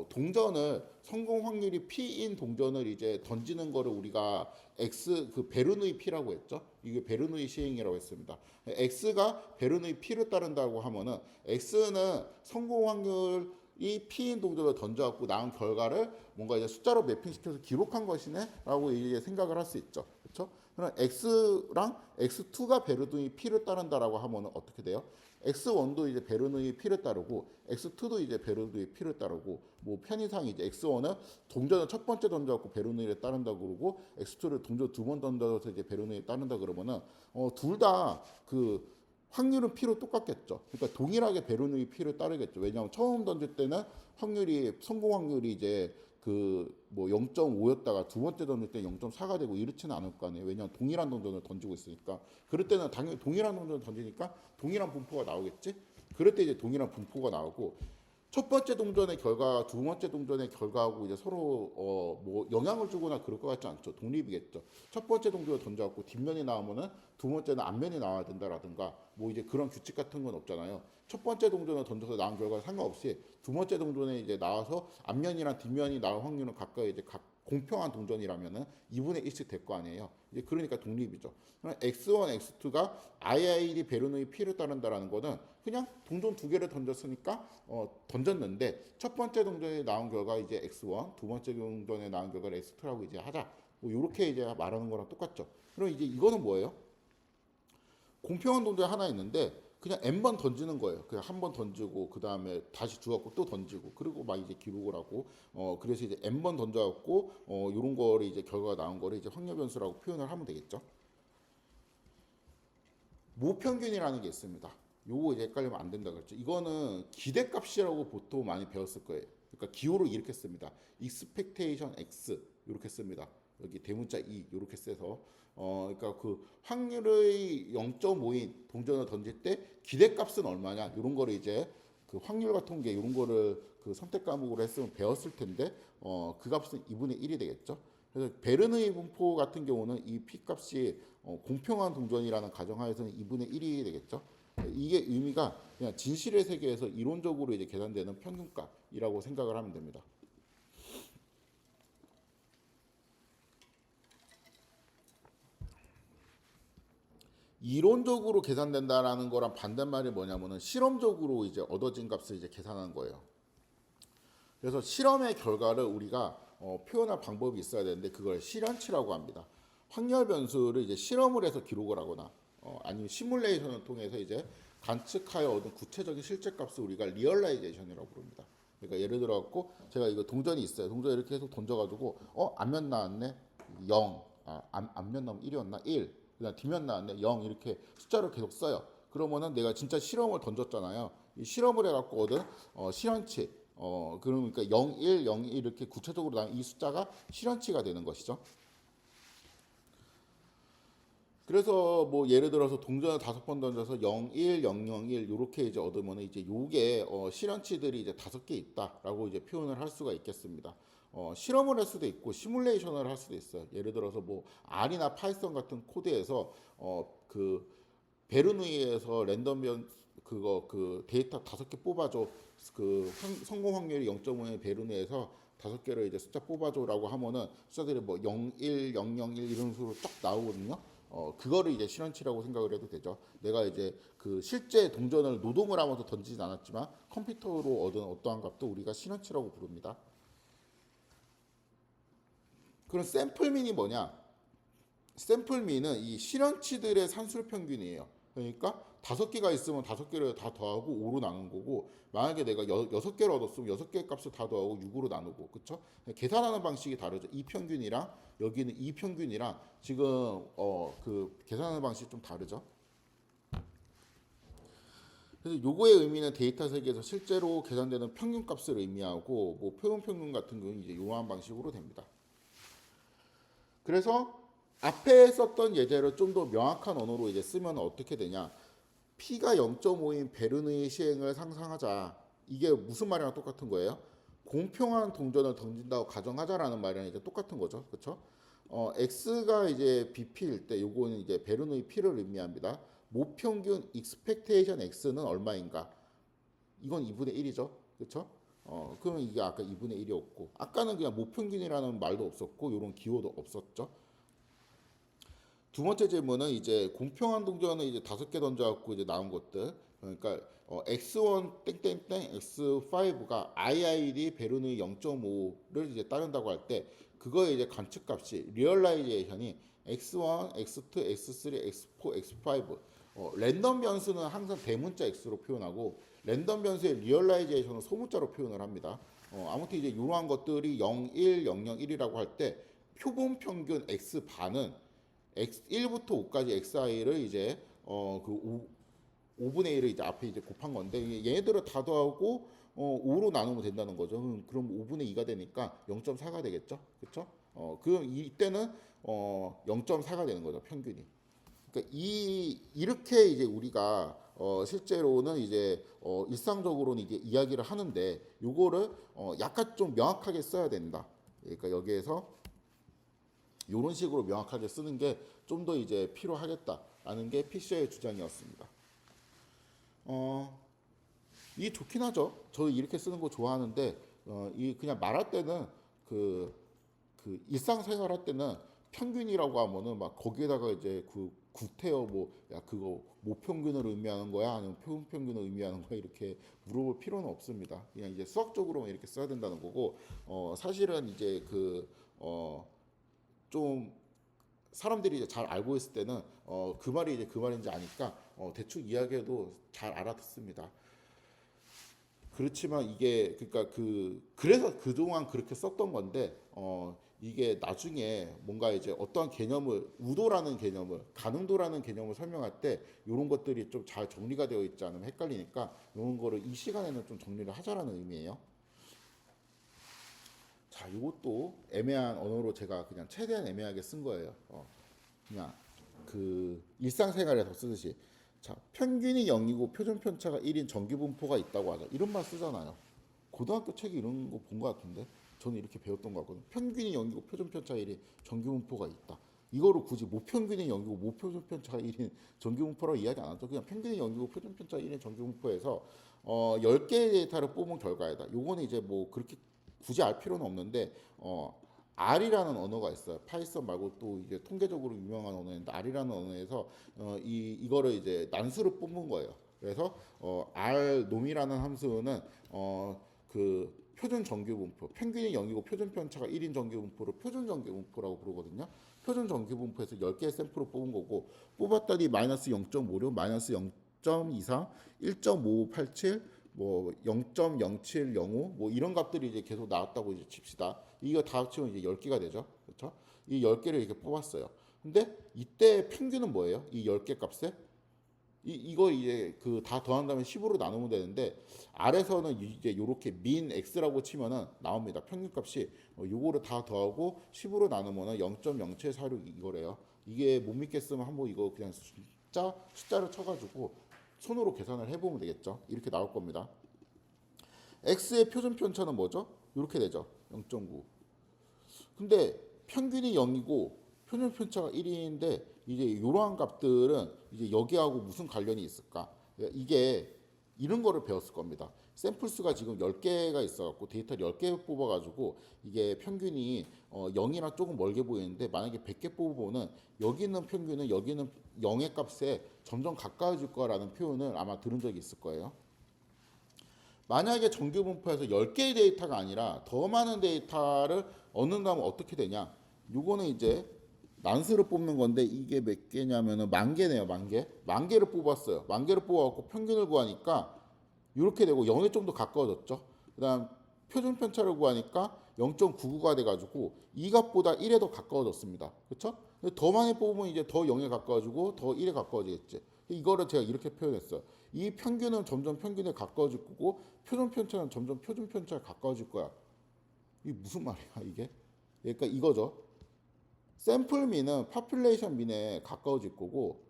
동전을 성공 확률이 P인 동전을 이제 던지는 거를 우리가 X 그 베르누이 P라고 했죠. 이게 베르누이 시행이라고 했습니다. X가 베르누이 P를 따른다고 하면은 X는 성공 확률 이 P인 동전을 던져갖고 나온 결과를 뭔가 이제 숫자로 매핑시켜서 기록한 것이네라고 이제 생각을 할 수 있죠. 그렇죠? 그럼 X랑 X2가 베르누이 P를 따른다라고 하면은 어떻게 돼요? X1도 이제 베르누이 P를 따르고 X2도 이제 베르누이 P를 따르고 뭐 편의상 이제 X1은 동전을 첫 번째 던져갖고 베르누이를 따른다 그러고 X2를 동전 두 번 던져서 이제 베르누이 따른다 그러면은 둘 다 그 확률은 P로 똑같겠죠. 그러니까 동일하게 베르누이 P를 따르겠죠. 왜냐하면 처음 던질 때는 확률이 성공 확률이 이제 그 뭐 0.5였다가 두 번째 던질 때 0.4가 되고 이렇지는 않을 거 아니에요. 왜냐하면 동일한 동전을 던지고 있으니까. 그럴 때는 당연히 동일한 동전을 던지니까 동일한 분포가 나오겠지. 그럴 때 이제 동일한 분포가 나오고 첫 번째 동전의 결과, 두 번째 동전의 결과하고 이제 서로 뭐 영향을 주거나 그럴 것 같지 않죠. 독립이겠죠. 첫 번째 동전을 던져갖고 뒷면이 나오면은 두 번째는 앞면이 나와야 된다라든가 뭐 이제 그런 규칙 같은 건 없잖아요. 첫 번째 동전을 던져서 나온 결과 상관없이 두 번째 동전에 이제 나와서 앞면이랑 뒷면이 나올 확률은 각각 이제 각 공평한 동전이라면은 2분의 1씩 될 거 아니에요. 이제 그러니까 독립이죠. 그럼 X1, X2가 IID 베르누이 P를 따른다라는 거는 그냥 동전 두 개를 던졌으니까 던졌는데 첫 번째 동전에 나온 결과 이제 X1, 두 번째 동전에 나온 결과를 X2라고 이제 하자. 뭐 이렇게 이제 말하는 거랑 똑같죠. 그럼 이제 이거는 뭐예요? 공평한 동전이 하나 있는데 그냥 n번 던지는 거예요. 그냥 한 번 던지고 그 다음에 다시 주웠고 또 던지고 그리고 막 이제 기록을 하고 그래서 이제 n번 던져갖고 이런 거를 이제 결과가 나온 거를 이제 확률 변수라고 표현을 하면 되겠죠. 모평균이라는 게 있습니다. 요거 이제 헷갈리면 안 된다 그랬죠. 이거는 기대값이라고 보통 많이 배웠을 거예요. 그러니까 기호를 이렇게 씁니다. expectation x 이렇게 씁니다. 여기 대문자 2 이렇게 써서 그러니까 그 확률의 0.5인 동전을 던질 때 기대값은 얼마냐 이런 거를 이제 그 확률과 통계 이런 거를 그 선택 과목으로 했으면 배웠을 텐데 그 값은 2분의 1이 되겠죠. 그래서 베르누이 분포 같은 경우는 이 p 값이 공평한 동전이라는 가정하에서는 2분의 1이 되겠죠. 이게 의미가 그냥 진실의 세계에서 이론적으로 이제 계산되는 평균값이라고 생각을 하면 됩니다. 이론적으로 계산된다라는 거랑 반대말이 뭐냐면은 실험적으로 이제 얻어진 값을 이제 계산하는 거예요. 그래서 실험의 결과를 우리가 표현할 방법이 있어야 되는데 그걸 실현치라고 합니다. 확률 변수를 이제 실험을 해서 기록을 하거나 아니면 시뮬레이션을 통해서 이제 관측하여 얻은 구체적인 실제값을 우리가 리얼라이제이션이라고 부릅니다. 그러니까 예를 들어 갖고 제가 이거 동전이 있어요. 동전 이렇게 계속 던져가지고 앞면 나왔네 0, 앞면 나오면 1이었나 1, 그다음 뒷면 나왔네 0 이렇게 숫자를 계속 써요. 그러면은 내가 진짜 실험을 던졌잖아요. 이 실험을 해갖고 얻은 실현치 그러니까 0, 1, 0, 1 이렇게 구체적으로 나온 이 숫자가 실현치가 되는 것이죠. 그래서 뭐 예를 들어서 동전을 5번 던져서 0, 1, 0, 0, 1 이렇게 이제 얻으면 이제 요게 실현치들이 이제 5개 있다라고 이제 표현을 할 수가 있겠습니다. 실험을 할 수도 있고 시뮬레이션을 할 수도 있어요. 예를 들어서 뭐 R이나 파이썬 같은 코드에서 그 베르누이에서 랜덤 변 그거 그 데이터 5개 뽑아줘. 그 성공 확률이 0.5의 베르누이에서 5개를 이제 숫자 뽑아줘라고 하면은 숫자들이 뭐 0, 1, 0, 0, 1 이런 식으로 쫙 나오거든요. 그거를 이제 실현치라고 생각을 해도 되죠. 내가 이제 그 실제 동전을 노동을 하면서 던지진 않았지만 컴퓨터로 얻은 어떠한 값도 우리가 실현치라고 부릅니다. 그럼 샘플민이 뭐냐? 샘플민은 이 실현치들의 산술 평균이에요. 그러니까 5개가 있으면 5개를 다 더하고 5로 나눈 거고, 만약에 내가 6개를 얻었으면 6개 값을 다 더하고 6으로 나누고, 그쵸? 계산하는 방식이 다르죠. 이 평균이랑 여기는 이 평균이랑 지금 그 계산하는 방식이 좀 다르죠. 그래서 요거의 의미는 데이터 세계에서 실제로 계산되는 평균 값을 의미하고, 뭐 표본 평균 같은 경우는 이제 이러한 방식으로 됩니다. 그래서 앞에 썼던 예제를 좀 더 명확한 언어로 이제 쓰면 어떻게 되냐? P가 0.5인 베르누이 시행을 상상하자. 이게 무슨 말이랑 똑같은 거예요? 공평한 동전을 던진다고 가정하자라는 말이랑 이제 똑같은 거죠. 그렇죠? X가 이제 BP일 때 요거는 이제 베르누이 P를 의미합니다. 모평균 expectation X는 얼마인가? 이건 2분의 1이죠. 그렇죠? 그러면 이게 아까 2분의 1이었고, 아까는 그냥 모평균이라는 말도 없었고, 이런 기호도 없었죠. 두 번째 질문은 이제 공평한 동전을 이제 5개 던져갖고 이제 나온 것들. 그러니까 X1 땡땡땡 X5가 IID 베르누이 0.5를 이제 따른다고 할 때 그거의 이제 관측값이 리얼라이제이션이 X1, X2, X3, X4, X5 랜덤 변수는 항상 대문자 X로 표현하고 랜덤 변수의 리얼라이제이션은 소문자로 표현을 합니다. 아무튼 이제 이러한 것들이 0, 1, 0, 0, 1이라고 할 때 표본 평균 X 반은 X 1부터 5까지 XI를 이제 그 5분의 1을 이제 앞에 이제 곱한 건데 얘네들을 다 더하고 5로 나누면 된다는 거죠. 그럼 5분의 2가 되니까 0.4가 되겠죠. 그렇죠? 그럼 이때는 0.4가 되는 거죠. 평균이. 그러니까 이렇게 이제 우리가 실제로는 이제 일상적으로는 이게 이야기를 하는데 요거를 약간 좀 명확하게 써야 된다. 그러니까 여기에서 이런 식으로 명확하게 쓰는 게 좀 더 이제 필요하겠다라는 게 피셔의 주장이었습니다. 이 좋긴 하죠. 저 이렇게 쓰는 거 좋아하는데 이 그냥 말할 때는 그, 그 일상생활 할 때는 평균이라고 하면은 막 거기에다가 이제 그 구태여 뭐 야 그거 모평균을 의미하는 거야 아니면 표준평균을 의미하는 거야 이렇게 물어볼 필요는 없습니다. 그냥 이제 수학적으로만 이렇게 써야 된다는 거고 사실은 이제 좀 사람들이 이제 잘 알고 있을 때는 그 말이 이제 그 말인지 아니까 대충 이야기해도 잘 알아듣습니다. 그렇지만 이게 그러니까 그래서 그동안 그렇게 썼던 건데 이게 나중에 뭔가 이제 어떠한 개념을 우도라는 개념을 가능도라는 개념을 설명할 때 이런 것들이 좀 잘 정리가 되어 있지 않으면 헷갈리니까 이런 거를 이 시간에는 좀 정리를 하자라는 의미예요. 자, 이것도 애매한 언어로 제가 그냥 최대한 애매하게 쓴 거예요. 그냥 그 일상생활에서 쓰듯이 자 평균이 0이고 표준 편차가 1인 정규분포가 있다고 하자 이런 말 쓰잖아요. 고등학교 책에 이런 거 본 것 같은데 저는 이렇게 배웠던 거 같거든요. 평균이 0이고 표준 편차가 1인 정규분포가 있다. 이거를 굳이 모평균이 0이고 모표준 편차가 1인 정규분포라고 이야기 안 하죠. 그냥 평균이 0이고 표준 편차가 1인 정규분포에서 10개의 데이터를 뽑은 결과이다. 요거는 이제 뭐 그렇게 굳이 알 필요는 없는데 R이라는 언어가 있어요. 파이썬 말고 또 이제 통계적으로 유명한 언어인데 R이라는 언어에서 이거를 이제 난수를 뽑는 거예요. 그래서 R 놈이라는 함수는 그 표준 정규분포, 평균이 0이고 표준 편차가 1인 정규분포를 표준 정규분포라고 부르거든요. 표준 정규분포에서 10개의 샘플을 뽑은 거고 뽑았더니 마이너스 0.56, 마이너스 0.23, 1.5587, 뭐 0.0705 뭐 이런 값들이 이제 계속 나왔다고 이제 칩시다. 이거 다 합치면 이제 10개가 되죠. 그렇죠? 이 10개를 이렇게 뽑았어요. 근데 이때 평균은 뭐예요? 이 10개 값에 이거 이제 그 다 더한 다음에 10으로 나누면 되는데 아래서는 이제 요렇게 민 x라고 치면은 나옵니다. 평균 값이 요거를 다 더하고 10으로 나누면은 0.0746 이거래요. 이게 못 믿겠으면 한번 이거 그냥 숫자를 쳐가지고 손으로 계산을 해보면 되겠죠. 이렇게 나올 겁니다. x의 표준 편차는 뭐죠? 이렇게 되죠. 0.9. 근데 평균이 0이고 표준 편차가 1인데 이제 이러한 값들은 이제 여기하고 무슨 관련이 있을까? 이게 이런 거를 배웠을 겁니다. 샘플 수가 지금 10개가 있어갖고 데이터를 10개 뽑아가지고 이게 평균이 0이랑 조금 멀게 보이는데 만약에 100개 뽑으면은 여기 있는 평균은 여기는 0의 값에 점점 가까워질 거라는 표현을 아마 들은 적이 있을 거예요. 만약에 정규 분포에서 10개의 데이터가 아니라 더 많은 데이터를 얻는다면 어떻게 되냐? 요거는 이제 난수를 뽑는 건데 이게 몇 개냐면은 10,000개네요. 10,000개. 10,000개를 뽑았어요. 10,000개를 뽑아갖고 평균을 구하니까 이렇게 되고 0에 좀 더 가까워졌죠. 그다음 표준 편차를 구하니까 0.99가 돼가지고 이 값보다 1에 더 가까워졌습니다. 그렇죠? 더 많이 뽑으면 이제 더 0에 가까워지고 더 1에 가까워지겠지. 이거를 제가 이렇게 표현했어요. 이 평균은 점점 평균에 가까워질 거고 표준 편차는 점점 표준 편차에 가까워질 거야. 이게 무슨 말이야 이게? 그러니까 이거죠. 샘플 민은 파퓰레이션 민에 가까워질 거고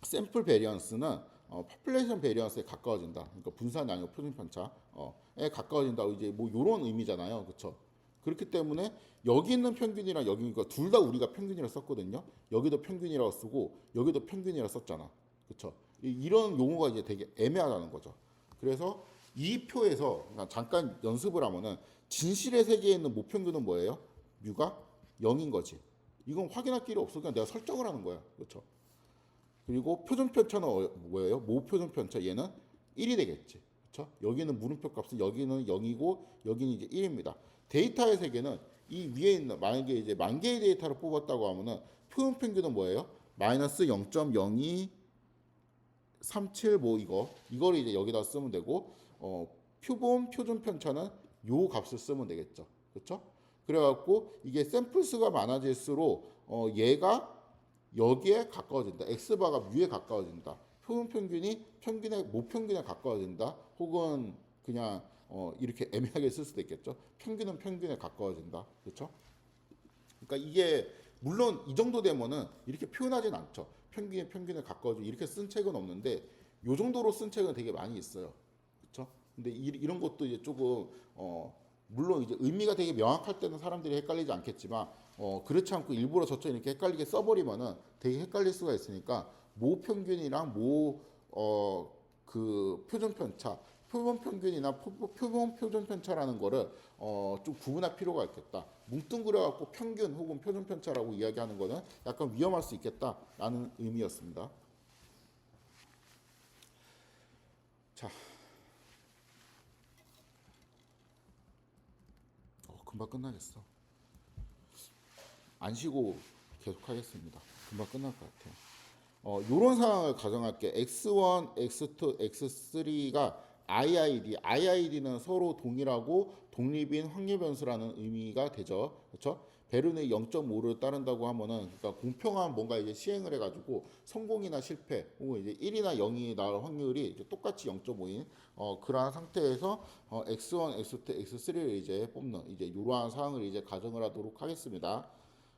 샘플 베리언스는 파퓰레이션 베리언스에 가까워진다. 그러니까 분산이 아니고 표준 편차에 가까워진다. 이제 뭐 이런 의미잖아요. 그렇죠? 그렇기 때문에 여기 있는 평균이랑 여기 그러니까 둘 다 우리가 평균이라 썼거든요. 여기도 평균이라고 쓰고 여기도 평균이라 썼잖아. 그렇죠? 이런 용어가 이제 되게 애매하다는 거죠. 그래서 이 표에서 잠깐 연습을 하면은 진실의 세계에 있는 모평균은 뭐예요? 뮤가 0인 거지. 이건 확인할 길이 없어. 그냥 내가 설정을 하는 거야. 그렇죠? 그리고 표준 편차는 뭐예요? 모표준 편차 얘는 1이 되겠지. 그렇죠? 여기는 물음표 값은 여기는 0이고 여기는 이제 1입니다. 데이터의 세계는 이 위에 있는 만약에 이제 10,000개의 데이터를 뽑았다고 하면은 표준 평균은 뭐예요? 마이너스 0.0237 뭐 이거를 이제 여기다 쓰면 되고 표준 편차는 요 값을 쓰면 되겠죠. 그렇죠? 그래갖고 이게 샘플 수가 많아질수록 얘가 여기에 가까워진다. x바가 뮤에 가까워진다. 표준 평균이 모평균에 가까워진다. 혹은 그냥 이렇게 애매하게 쓸 수도 있겠죠. 평균은 평균에 가까워진다. 그렇죠? 그러니까 이게 물론 이 정도 되면은 이렇게 표현하진 않죠. 평균이 평균에 가까워지고 이렇게 쓴 책은 없는데 요 정도로 쓴 책은 되게 많이 있어요. 그렇죠? 근데 이런 것도 이제 조금 물론 이제 의미가 되게 명확할 때는 사람들이 헷갈리지 않겠지만 그렇지 않고 일부러 저처럼 이렇게 헷갈리게 써버리면은 되게 헷갈릴 수가 있으니까 모평균이랑 그 표준 편차, 표본 평균이나 표본 표준 편차라는 거를 좀 구분할 필요가 있겠다. 뭉뚱그려 갖고 평균 혹은 표준 편차라고 이야기하는 거는 약간 위험할 수 있겠다라는 의미였습니다. 자, 금방 끝나겠어. 안 쉬고 계속 하겠습니다. 금방 끝날 것 같아요. 이런 상황을 가정할게. x1, x2, x3가 IID는 서로 동일하고 독립인 확률 변수라는 의미가 되죠. 그렇죠? 베른의 0.5를 따른다고 하면은 그러니까 공평한 뭔가 이제 시행을 해가지고 성공이나 실패 혹은 이제 1이나 0이 나올 확률이 이제 똑같이 0.5인 그러한 상태에서 x1, x2, x3를 이제 뽑는 이제 이러한 사항을 이제 가정을 하도록 하겠습니다.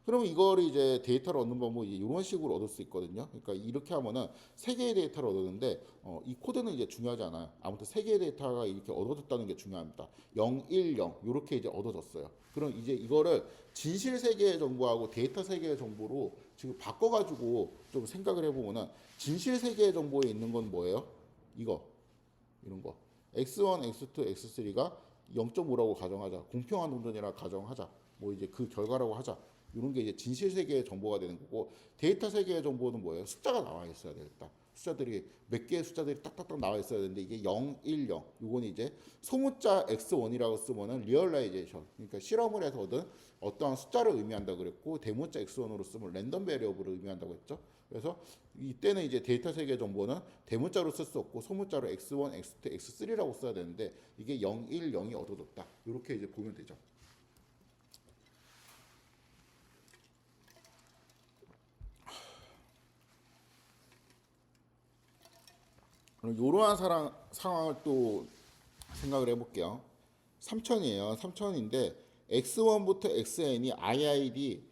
그러면 이거를 이제 데이터를 얻는 방법은 이제 이런 식으로 얻을 수 있거든요. 그러니까 이렇게 하면은 세 개의 데이터를 얻었는데 이 코드는 이제 중요하지 않아요. 아무튼 세 개의 데이터가 이렇게 얻어졌다는 게 중요합니다. 0, 1, 0 이렇게 이제 얻어졌어요. 그럼 이제 이거를 진실 세계의 정보하고 데이터 세계의 정보로 지금 바꿔가지고 좀 생각을 해보면은 진실 세계의 정보에 있는 건 뭐예요? 이런 거. x1, x2, x3가 0.5라고 가정하자. 공평한 동전이라 가정하자. 뭐 이제 그 결과라고 하자. 이런 게 이제 진실 세계의 정보가 되는 거고 데이터 세계의 정보는 뭐예요? 숫자가 나와 있어야 되겠다. 숫자들이 몇 개의 숫자들이 딱딱딱 나와 있어야 되는데 이게 0, 1, 0. 이거는 이제 소문자 x1이라고 쓰면은 리얼라이제이션. 그러니까 실험을 해서 얻은 어떠한 숫자를 의미한다 그랬고 대문자 x1으로 쓰면 랜덤 베리어블을 의미한다고 했죠. 그래서 이때는 이제 데이터 세계 정보는 대문자로 쓸 수 없고 소문자로 x1, x2, x3라고 써야 되는데 이게 0, 1, 0이 얻어졌다. 이렇게 이제 보면 되죠. 그럼 이러한 상황을 또 생각을 해볼게요. 3,000이에요. 3,000인데 x1부터 xn이 IID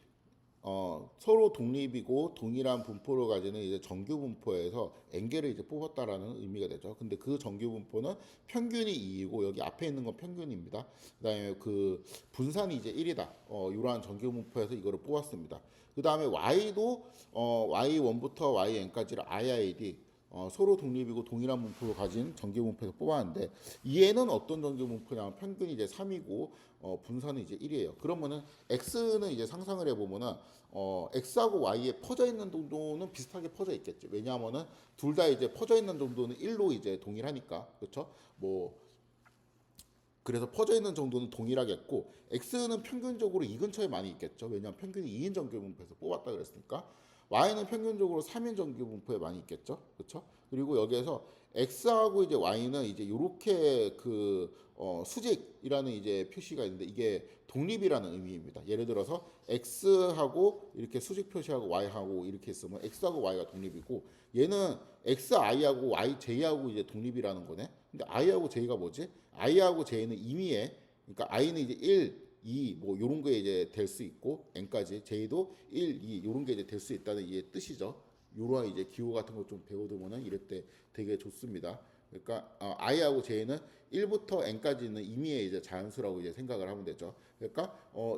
서로 독립이고 동일한 분포를 가지는 이제 정규 분포에서 n개를 이제 뽑았다라는 의미가 되죠. 근데 그 정규 분포는 평균이 2이고 여기 앞에 있는 건 평균입니다. 그다음에 그 분산이 이제 1이다. 이러한 정규 분포에서 이거를 뽑았습니다. 그다음에 y도 y1부터 yn까지를 IID 서로 독립이고 동일한 분포를 가진 정규 분포에서 뽑았는데 얘는 어떤 정규 분포냐면 평균이 이제 3이고 분산은 이제 1이에요. 그러면은 x는 이제 상상을 해보면은 x하고 y에 퍼져 있는 정도는 비슷하게 퍼져 있겠죠. 왜냐하면은 둘 다 이제 퍼져 있는 정도는 1로 이제 동일하니까 그렇죠. 뭐 그래서 퍼져 있는 정도는 동일하겠고 x는 평균적으로 이 근처에 많이 있겠죠. 왜냐하면 평균이 2인 정규 분포에서 뽑았다 그랬으니까 y는 평균적으로 3인 정규 분포에 많이 있겠죠. 그렇죠? 그리고 여기에서 x하고 이제 y는 이제 요렇게 그 수직이라는 이제 표시가 있는데 이게 독립이라는 의미입니다. 예를 들어서 x하고 이렇게 수직 표시하고 y하고 이렇게 있으면 x하고 y가 독립이고 얘는 xi하고 yj하고 이제 독립이라는 거네. 근데 i하고 j가 뭐지? i하고 j는 임의에 그러니까 i는 이제 1, 2, 뭐 요런 게 이제 될 수 있고 n까지 j도 1, 2 요런 게 이제 될 수 있다는 이게 뜻이죠. 요러한 이제 기호 같은 거 좀 배워두면은 이럴 때 되게 좋습니다. 그러니까 i하고 j는 1부터 n까지는 임의의 이제 자연수라고 이제 생각을 하면 되죠. 그러니까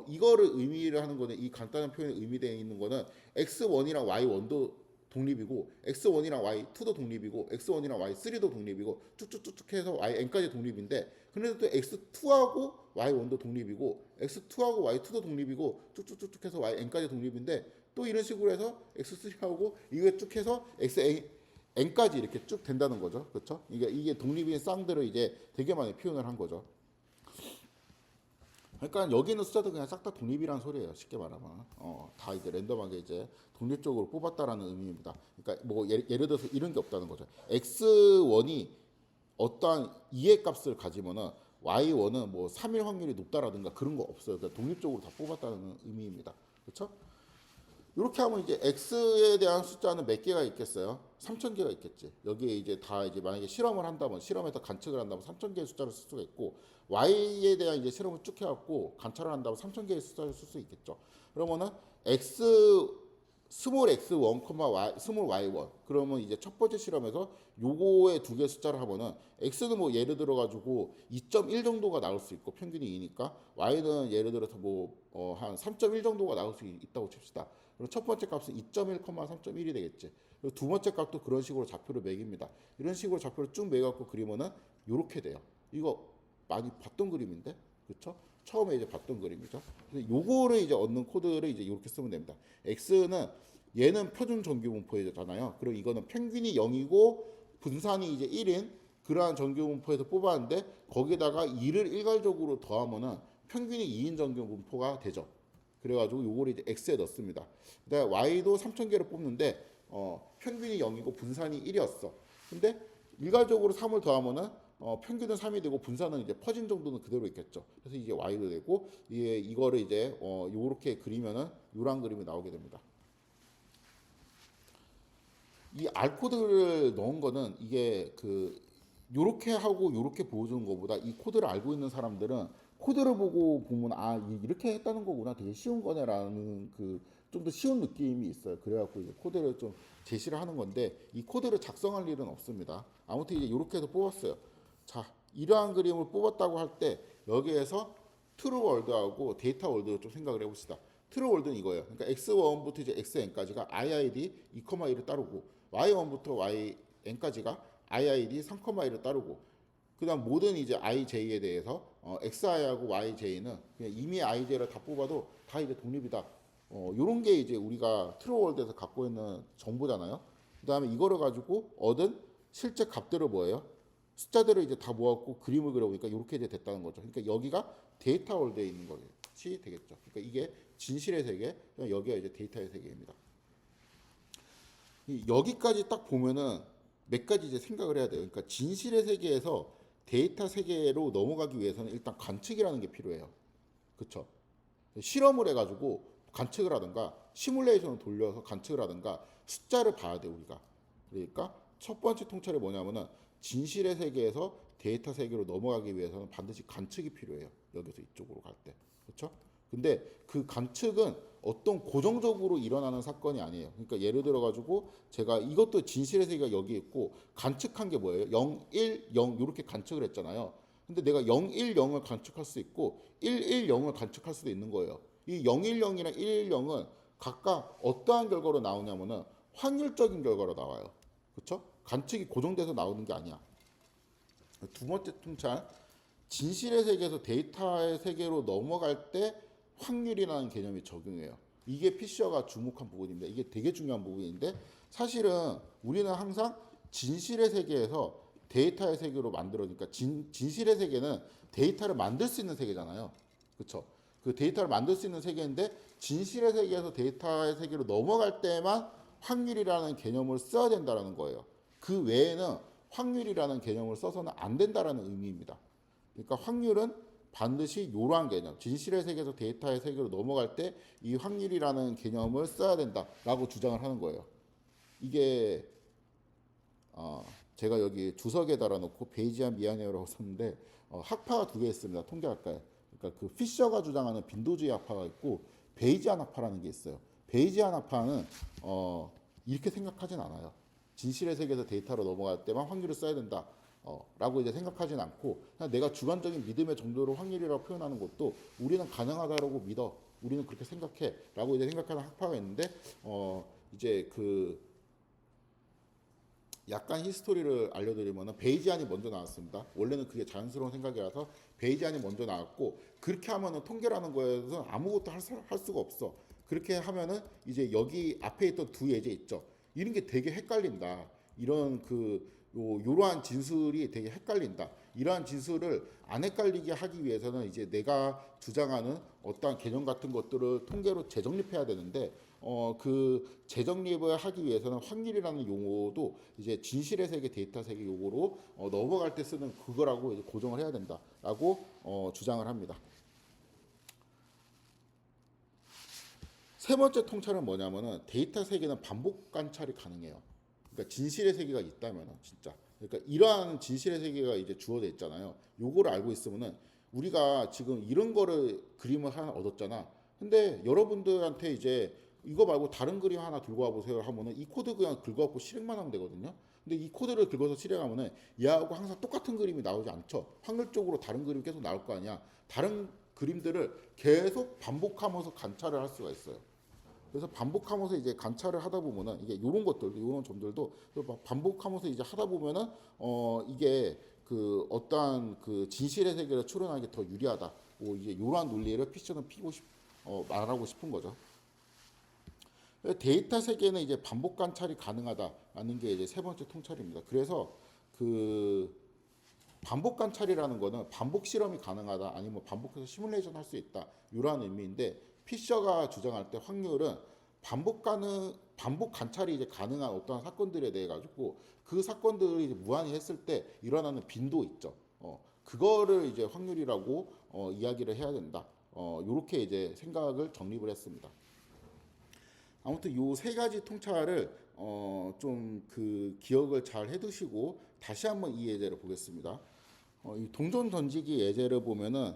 이거를 의미를 하는 거는 이 간단한 표현에 의미되어 있는 거는 x1이랑 y1도 독립이고 x1이랑 y2도 독립이고 x1이랑 y3도 독립이고 쭉쭉쭉쭉 해서 yn까지 독립인데 근데 또 x2하고 y1도 독립이고 x2하고 y2도 독립이고 쭉쭉쭉쭉 해서 yn까지 독립인데 또 이런 식으로 해서 x3하고 이거 쭉 해서 n까지 이렇게 쭉 된다는 거죠. 그렇죠? 이게 독립인 쌍들을 이제 되게 많이 표현을 한 거죠. 그러니까 여기 있는 숫자도 그냥 싹 다 독립이란 소리예요. 쉽게 말하면 다 이제 랜덤하게 이제 독립적으로 뽑았다라는 의미입니다. 그러니까 뭐 예를 들어서 이런 게 없다는 거죠. x1이 어떠한 2의 값을 가지면은 y1은 뭐 3일 확률이 높다라든가 그런 거 없어요. 그러니까 독립적으로 다 뽑았다는 의미입니다. 그렇죠? 이렇게 하면 이제 x에 대한 숫자는 몇 개가 있겠어요? 3,000개가 있겠지. 여기에 이제 다 이제 만약에 실험을 한다면 실험에서 관측을 한다면 3,000개의 숫자를 쓸 수가 있고 y에 대한 이제 실험을 쭉 해갖고 관찰을 한다면 3,000개의 숫자를 쓸 수 있겠죠. 그러면은 스몰 x1, 스몰 y1 그러면 이제 첫 번째 실험에서 요거의 두 개 숫자를 하면은 x는 뭐 예를 들어 가지고 2.1 정도가 나올 수 있고 평균이 2니까 y는 예를 들어서 뭐 한 3.1 정도가 나올 수 있다고 칩시다. 그럼 첫 번째 값은 2.1, 3.1이 되겠지. 그리고 두 번째 값도 그런 식으로 좌표를 매깁니다. 이런 식으로 좌표를 쭉 매갖고 그리면은 요렇게 돼요. 이거 많이 봤던 그림인데, 그렇죠? 처음에 이제 봤던 그림이죠. 그래서 요거를 이제 얻는 코드를 이제 이렇게 쓰면 됩니다. x는 얘는 표준 정규 분포잖아요. 그리고 이거는 평균이 0이고 분산이 이제 1인 그러한 정규 분포에서 뽑았는데 거기다가 2를 일괄적으로 더하면은 평균이 2인 정규 분포가 되죠. 그래가지고 요거를 이제 x에 넣습니다. 그다음에 y도 3,000개를 뽑는데 평균이 0이고 분산이 1이었어. 근데 일괄적으로 3을 더하면은 평균은 3이 되고 분산은 이제 퍼진 정도는 그대로 있겠죠. 그래서 이게 y도 되고 이거를 이제 요렇게 그리면은 요런 그림이 나오게 됩니다. 이 R 코드를 넣은 거는 이게 그 요렇게 하고 요렇게 보여주는 것보다 이 코드를 알고 있는 사람들은 코드를 보고 보면 이렇게 했다는 거구나 되게 쉬운 거네라는 그 좀 더 쉬운 느낌이 있어요. 그래갖고 이제 코드를 좀 제시를 하는 건데 이 코드를 작성할 일은 없습니다. 아무튼 이제 요렇게 해서 뽑았어요. 자, 이러한 그림을 뽑았다고 할 때 여기에서 트루 월드하고 데이터 월드를 좀 생각을 해봅시다. 트루 월드는 이거예요. 그러니까 x1부터 이제 xn까지가 iid 2,1을 따르고 y1부터 yn까지가 iid 3,1을 따르고 그다음 모든 이제 ij에 대해서 xi하고 yj는 그냥 이미 ij를 다 뽑아도 다 이제 독립이다. 요런 게 이제 우리가 트루 월드에서 갖고 있는 정보잖아요. 그다음에 이거를 가지고 얻은 실제 값들을 뭐예요? 숫자들을 이제 다 모았고 그림을 그려보니까 이렇게 이제 됐다는 거죠. 그러니까 여기가 데이터 월드에 있는 것이 되겠죠. 그러니까 이게 진실의 세계, 여기가 이제 데이터의 세계입니다. 여기까지 딱 보면은 몇 가지 이제 생각을 해야 돼요. 그러니까 진실의 세계에서 데이터 세계로 넘어가기 위해서는 일단 관측이라는 게 필요해요. 그렇죠? 실험을 해가지고 관측을 하든가 시뮬레이션을 돌려서 관측을 하든가 숫자를 봐야 돼 우리가. 그러니까 첫 번째 통찰이 뭐냐면은 진실의 세계에서 데이터 세계로 넘어가기 위해서는 반드시 관측이 필요해요. 여기서 이쪽으로 갈 때. 그렇죠? 근데 그 관측은 어떤 고정적으로 일어나는 사건이 아니에요. 그러니까 예를 들어 가지고 제가 이것도 진실의 세계가 여기 있고 관측한 게 뭐예요? 0, 1, 0 이렇게 관측을 했잖아요. 근데 내가 0, 1, 0을 관측할 수 있고 1, 1, 0을 관측할 수도 있는 거예요. 이 0, 1, 0이랑 1, 1, 0은 각각 어떠한 결과로 나오냐면은 확률적인 결과로 나와요. 그렇죠? 관측이 고정돼서 나오는 게 아니야. 두 번째 통찰, 진실의 세계에서 데이터의 세계로 넘어갈 때 확률이라는 개념이 적용해요. 이게 피셔가 주목한 부분입니다. 이게 되게 중요한 부분인데 사실은 우리는 항상 진실의 세계에서 데이터의 세계로 만들어니까 진실의 세계는 데이터를 만들 수 있는 세계잖아요. 그렇죠? 그 데이터를 만들 수 있는 세계인데 진실의 세계에서 데이터의 세계로 넘어갈 때만 확률이라는 개념을 써야 된다는 거예요. 그 외에는 확률이라는 개념을 써서는 안 된다는 의미입니다. 그러니까 확률은 반드시 이러한 개념, 진실의 세계에서 데이터의 세계로 넘어갈 때 이 확률이라는 개념을 써야 된다라고 주장을 하는 거예요. 이게 제가 여기 주석에 달아놓고 베이지안 미야네어라고 썼는데 학파가 두 개 있습니다. 통계학과에. 그러니까 그 피셔가 주장하는 빈도주의 학파가 있고 베이지안 학파라는 게 있어요. 베이지안 학파는 이렇게 생각하진 않아요. 진실의 세계에서 데이터로 넘어갈 때만 확률을 써야 된다. 라고 이제 생각하진 않고 그냥 내가 주관적인 믿음의 정도로 확률이라고 표현하는 것도 우리는 가능하다라고 믿어. 우리는 그렇게 생각해. 라고 이제 생각하는 학파가 있는데 이제 그 약간 히스토리를 알려드리면 베이지안이 먼저 나왔습니다. 원래는 그게 자연스러운 생각이라서 베이지안이 먼저 나왔고 그렇게 하면은 통계라는 거에서 아무것도 할 수가 없어. 그렇게 하면은 이제 여기 앞에 있던 두 예제 있죠. 이런 게 되게 헷갈린다. 이런 요러한 진술이 되게 헷갈린다. 이러한 진술을 안 헷갈리게 하기 위해서는 이제 내가 주장하는 어떠한 개념 같은 것들을 통계로 재정립해야 되는데 그 재정립을 하기 위해서는 확률이라는 용어도 이제 진실의 세계, 데이터 세계 용어로 넘어갈 때 쓰는 그거라고 이제 고정을 해야 된다라고 주장을 합니다. 세 번째 통찰은 뭐냐면은 데이터 세계는 반복 관찰이 가능해요. 그러니까 진실의 세계가 있다면은 진짜. 그러니까 이러한 진실의 세계가 이제 주어져 있잖아요. 요거를 알고 있으면은 우리가 지금 이런 거를 그림을 하나 얻었잖아. 근데 여러분들한테 이제 이거 말고 다른 그림 하나 들고 와 보세요 하면은 이 코드 그냥 긁어갖고 실행만 하면 되거든요. 근데 이 코드를 긁어서 실행하면은 얘하고 항상 똑같은 그림이 나오지 않죠. 확률적으로 다른 그림이 계속 나올 거 아니야. 다른 그림들을 계속 반복하면서 관찰을 할 수가 있어요. 그래서 반복하면서 이제 관찰을 하다 보면은 이게 이런 것들, 이런 점들도 반복하면서 이제 하다 보면은 이게 그 어떠한 그 진실의 세계를 추론하기 더 유리하다. 뭐 이제 이러한 논리를 피셔는 말하고 싶은 거죠. 데이터 세계는 이제 반복 관찰이 가능하다라는 게 이제 세 번째 통찰입니다. 그래서 그 반복 관찰이라는 거는 반복 실험이 가능하다 아니면 반복해서 시뮬레이션 할 수 있다 이러한 의미인데 피셔가 주장할 때 확률은 반복 관찰이 이제 가능한 어떠한 사건들에 대해 가지고 그 사건들이 이제 무한히 했을 때 일어나는 빈도 있죠. 그거를 이제 확률이라고 이야기를 해야 된다. 요렇게 이제 생각을 정립을 했습니다. 아무튼 요 세 가지 통찰을 좀 그 기억을 잘 해두시고 다시 한번 이 예제를 보겠습니다. 이 동전 던지기 예제를 보면은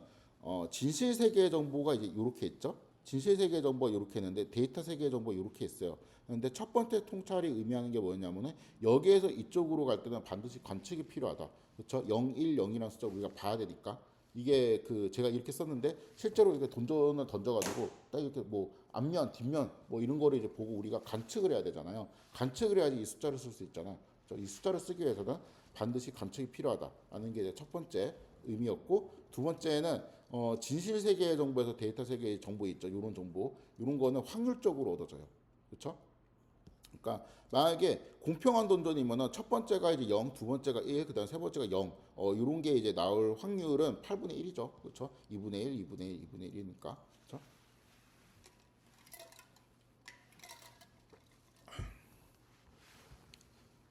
진실 세계 정보가 이제 이렇게 있죠. 진실 세계 정보가 이렇게 있는데 데이터 세계 정보가 이렇게 있어요. 그런데 첫 번째 통찰이 의미하는 게 뭐냐면은 여기에서 이쪽으로 갈 때는 반드시 관측이 필요하다. 그렇죠? 0, 1, 0이라는 숫자 우리가 봐야 되니까. 이게 그 제가 이렇게 썼는데 실제로 이렇게 동전을 던져가지고 딱 이렇게 뭐 앞면, 뒷면 뭐 이런 거를 이제 보고 우리가 관측을 해야 되잖아요. 관측을 해야지 이 숫자를 쓸 수 있잖아. 이 숫자를 쓰기 위해서는 반드시 관측이 필요하다라는 게 이제 첫 번째 의미였고 두 번째는 진실 세계의 정보에서 데이터 세계의 정보 있죠. 이런 정보, 이런 거는 확률적으로 얻어져요. 그렇죠? 그러니까 만약에 공평한 동전이면은 첫 번째가 이제 0, 두 번째가 1, 그다음 세 번째가 0. 이런 게 이제 나올 확률은 8분의 1이죠. 그렇죠? 2분의 1, 2분의 1, 2분의 1이니까. 그렇죠?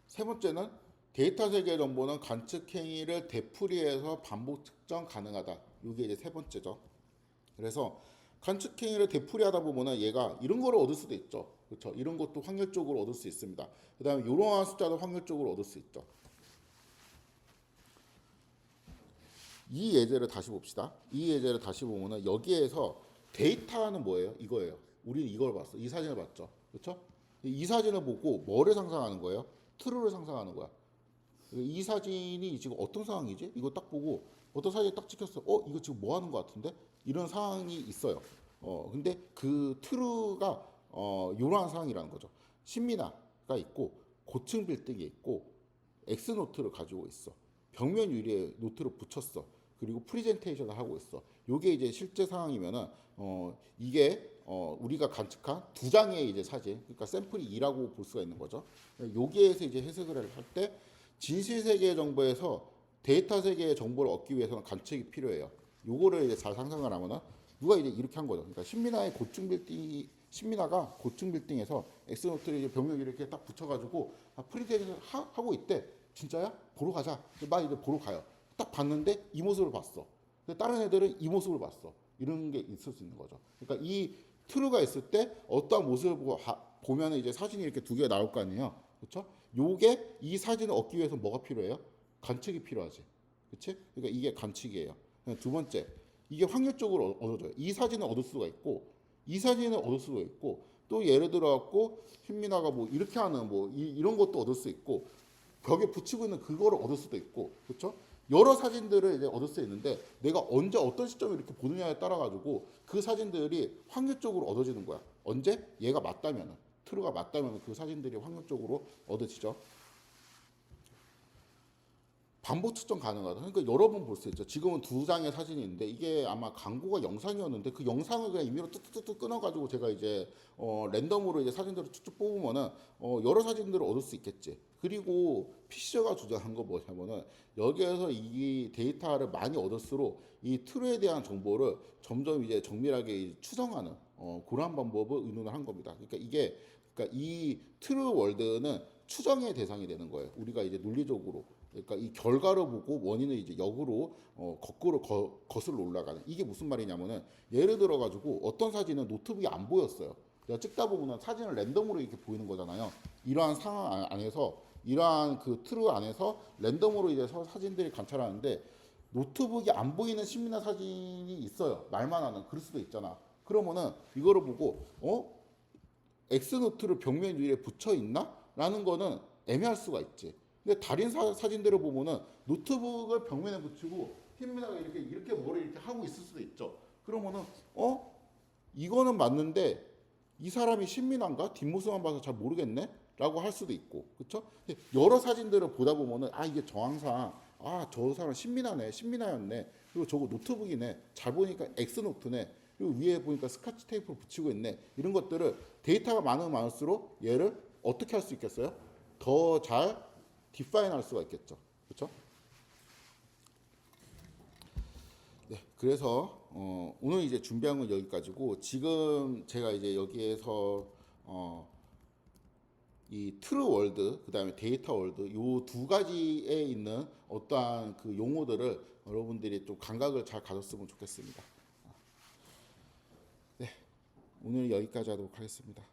세 번째는 데이터 세계 정보는 관측 행위를 되풀이해서 반복 측정 가능하다. 이게 이제 세 번째죠. 그래서 관측 행위를 되풀이하다 보면은 얘가 이런 거를 얻을 수도 있죠. 그렇죠? 이런 것도 확률적으로 얻을 수 있습니다. 그다음에 이러한 숫자도 확률적으로 얻을 수 있죠. 이 예제를 다시 봅시다. 이 예제를 다시 보면은 여기에서 데이터는 뭐예요? 이거예요. 우리는 이걸 봤어. 이 사진을 봤죠. 그렇죠? 이 사진을 보고 뭐를 상상하는 거예요? 트루를 상상하는 거야. 이 사진이 지금 어떤 상황이지? 이거 딱 보고 어떤 사진이 딱 찍혔어. 이거 지금 뭐 하는 것 같은데? 이런 상황이 있어요. 근데 그 트루가 이러한 상황이라는 거죠. 신민아가 있고 고층 빌딩이 있고 엑스노트를 가지고 있어. 벽면 유리에 노트를 붙였어. 그리고 프리젠테이션을 하고 있어. 요게 이제 실제 상황이면은 이게 우리가 관측한 두 장의 이제 사진, 그러니까 샘플이 2라고 볼 수가 있는 거죠. 여기에서 이제 해석을 할 때 진실 세계의 정보에서 데이터 세계의 정보를 얻기 위해서는 관측이 필요해요. 요거를 이제 잘 상상을 하면은 누가 이제 이렇게 한 거죠. 그러니까 신민아가 고층 빌딩에서 엑스노트를 이제 벽면 이렇게 딱 붙여가지고 프리젠테이션 하고 있대. 진짜야? 보러 가자. 나 이제 보러 가요. 딱 봤는데 이 모습을 봤어. 근데 다른 애들은 이 모습을 봤어. 이런 게 있을 수 있는 거죠. 그러니까 이 트루가 있을 때 어떠한 모습을 보면 이제 사진이 이렇게 두 개가 나올 거 아니에요. 그렇죠? 요게 이 사진을 얻기 위해서 뭐가 필요해요? 관측이 필요하지. 그렇지? 그러니까 이게 관측이에요. 두 번째, 이게 확률적으로 얻어져요. 이 사진을 얻을 수가 있고 이 사진을 얻을 수가 있고 또 예를 들어 갖고 신민아가 뭐 이렇게 하는 뭐 이런 것도 얻을 수 있고 벽에 붙이고 있는 그거를 얻을 수도 있고 그렇죠? 여러 사진들을 이제 얻을 수 있는데 내가 언제 어떤 시점에 이렇게 보느냐에 따라 가지고 그 사진들이 확률적으로 얻어지는 거야. 언제? 얘가 맞다면은 트루가 맞다면 그 사진들이 확률적으로 얻어지죠. 반복 측정 가능하다. 그러니까 여러 번 볼 수 있죠. 지금은 두 장의 사진이 있는데 이게 아마 광고가 영상이었는데 그 영상을 그냥 임의로 뚝뚝뚝 끊어가지고 제가 이제 랜덤으로 이제 사진들을 쭉쭉 뽑으면은 여러 사진들을 얻을 수 있겠지. 그리고 피셔가 주장한 거 뭐냐면은 여기에서 이 데이터를 많이 얻을수록 이 트루에 대한 정보를 점점 이제 정밀하게 추정하는 그러한 방법을 의논을 한 겁니다. 그러니까 이 트루 월드는 추정의 대상이 되는 거예요. 우리가 이제 논리적으로. 그러니까 이 결과를 보고 원인을 이제 역으로 거꾸로 거슬러 올라가는 이게 무슨 말이냐면은 예를 들어 가지고 어떤 사진은 노트북이 안 보였어요. 내가 찍다 보면은 사진을 랜덤으로 이렇게 보이는 거잖아요. 이러한 상황 안에서 이러한 그 트루 안에서 랜덤으로 이제 사진들이 관찰하는데 노트북이 안 보이는 신민아 사진이 있어요. 말만 하는 그럴 수도 있잖아. 그러면은 이거를 보고 엑스노트를 벽면 위에 붙여 있나? 라는 거는 애매할 수가 있지. 근데 다른 사진들을 보면은 노트북을 벽면에 붙이고 신민아가 이렇게 머리 이렇게 하고 있을 수도 있죠. 그러면은 이거는 맞는데 이 사람이 신민아인가? 뒷모습만 봐서 잘 모르겠네? 라고 할 수도 있고. 그렇죠? 여러 사진들을 보다 보면은 이게 정황상 저 사람 신민아였네. 그리고 저거 노트북이네. 잘 보니까 엑스노트네. 그리고 위에 보니까 스카치 테이프를 붙이고 있네. 이런 것들을 데이터가 많으면 많을수록 얘를 어떻게 할 수 있겠어요? 더 잘 디파인 할 수가 있겠죠. 그렇죠? 네. 그래서 오늘 이제 준비한 건 여기까지고 지금 제가 이제 여기에서 이 트루 월드 그다음에 데이터 월드 요 두 가지에 있는 어떠한 그 용어들을 여러분들이 좀 감각을 잘 가졌으면 좋겠습니다. 네. 오늘 여기까지 하도록 하겠습니다.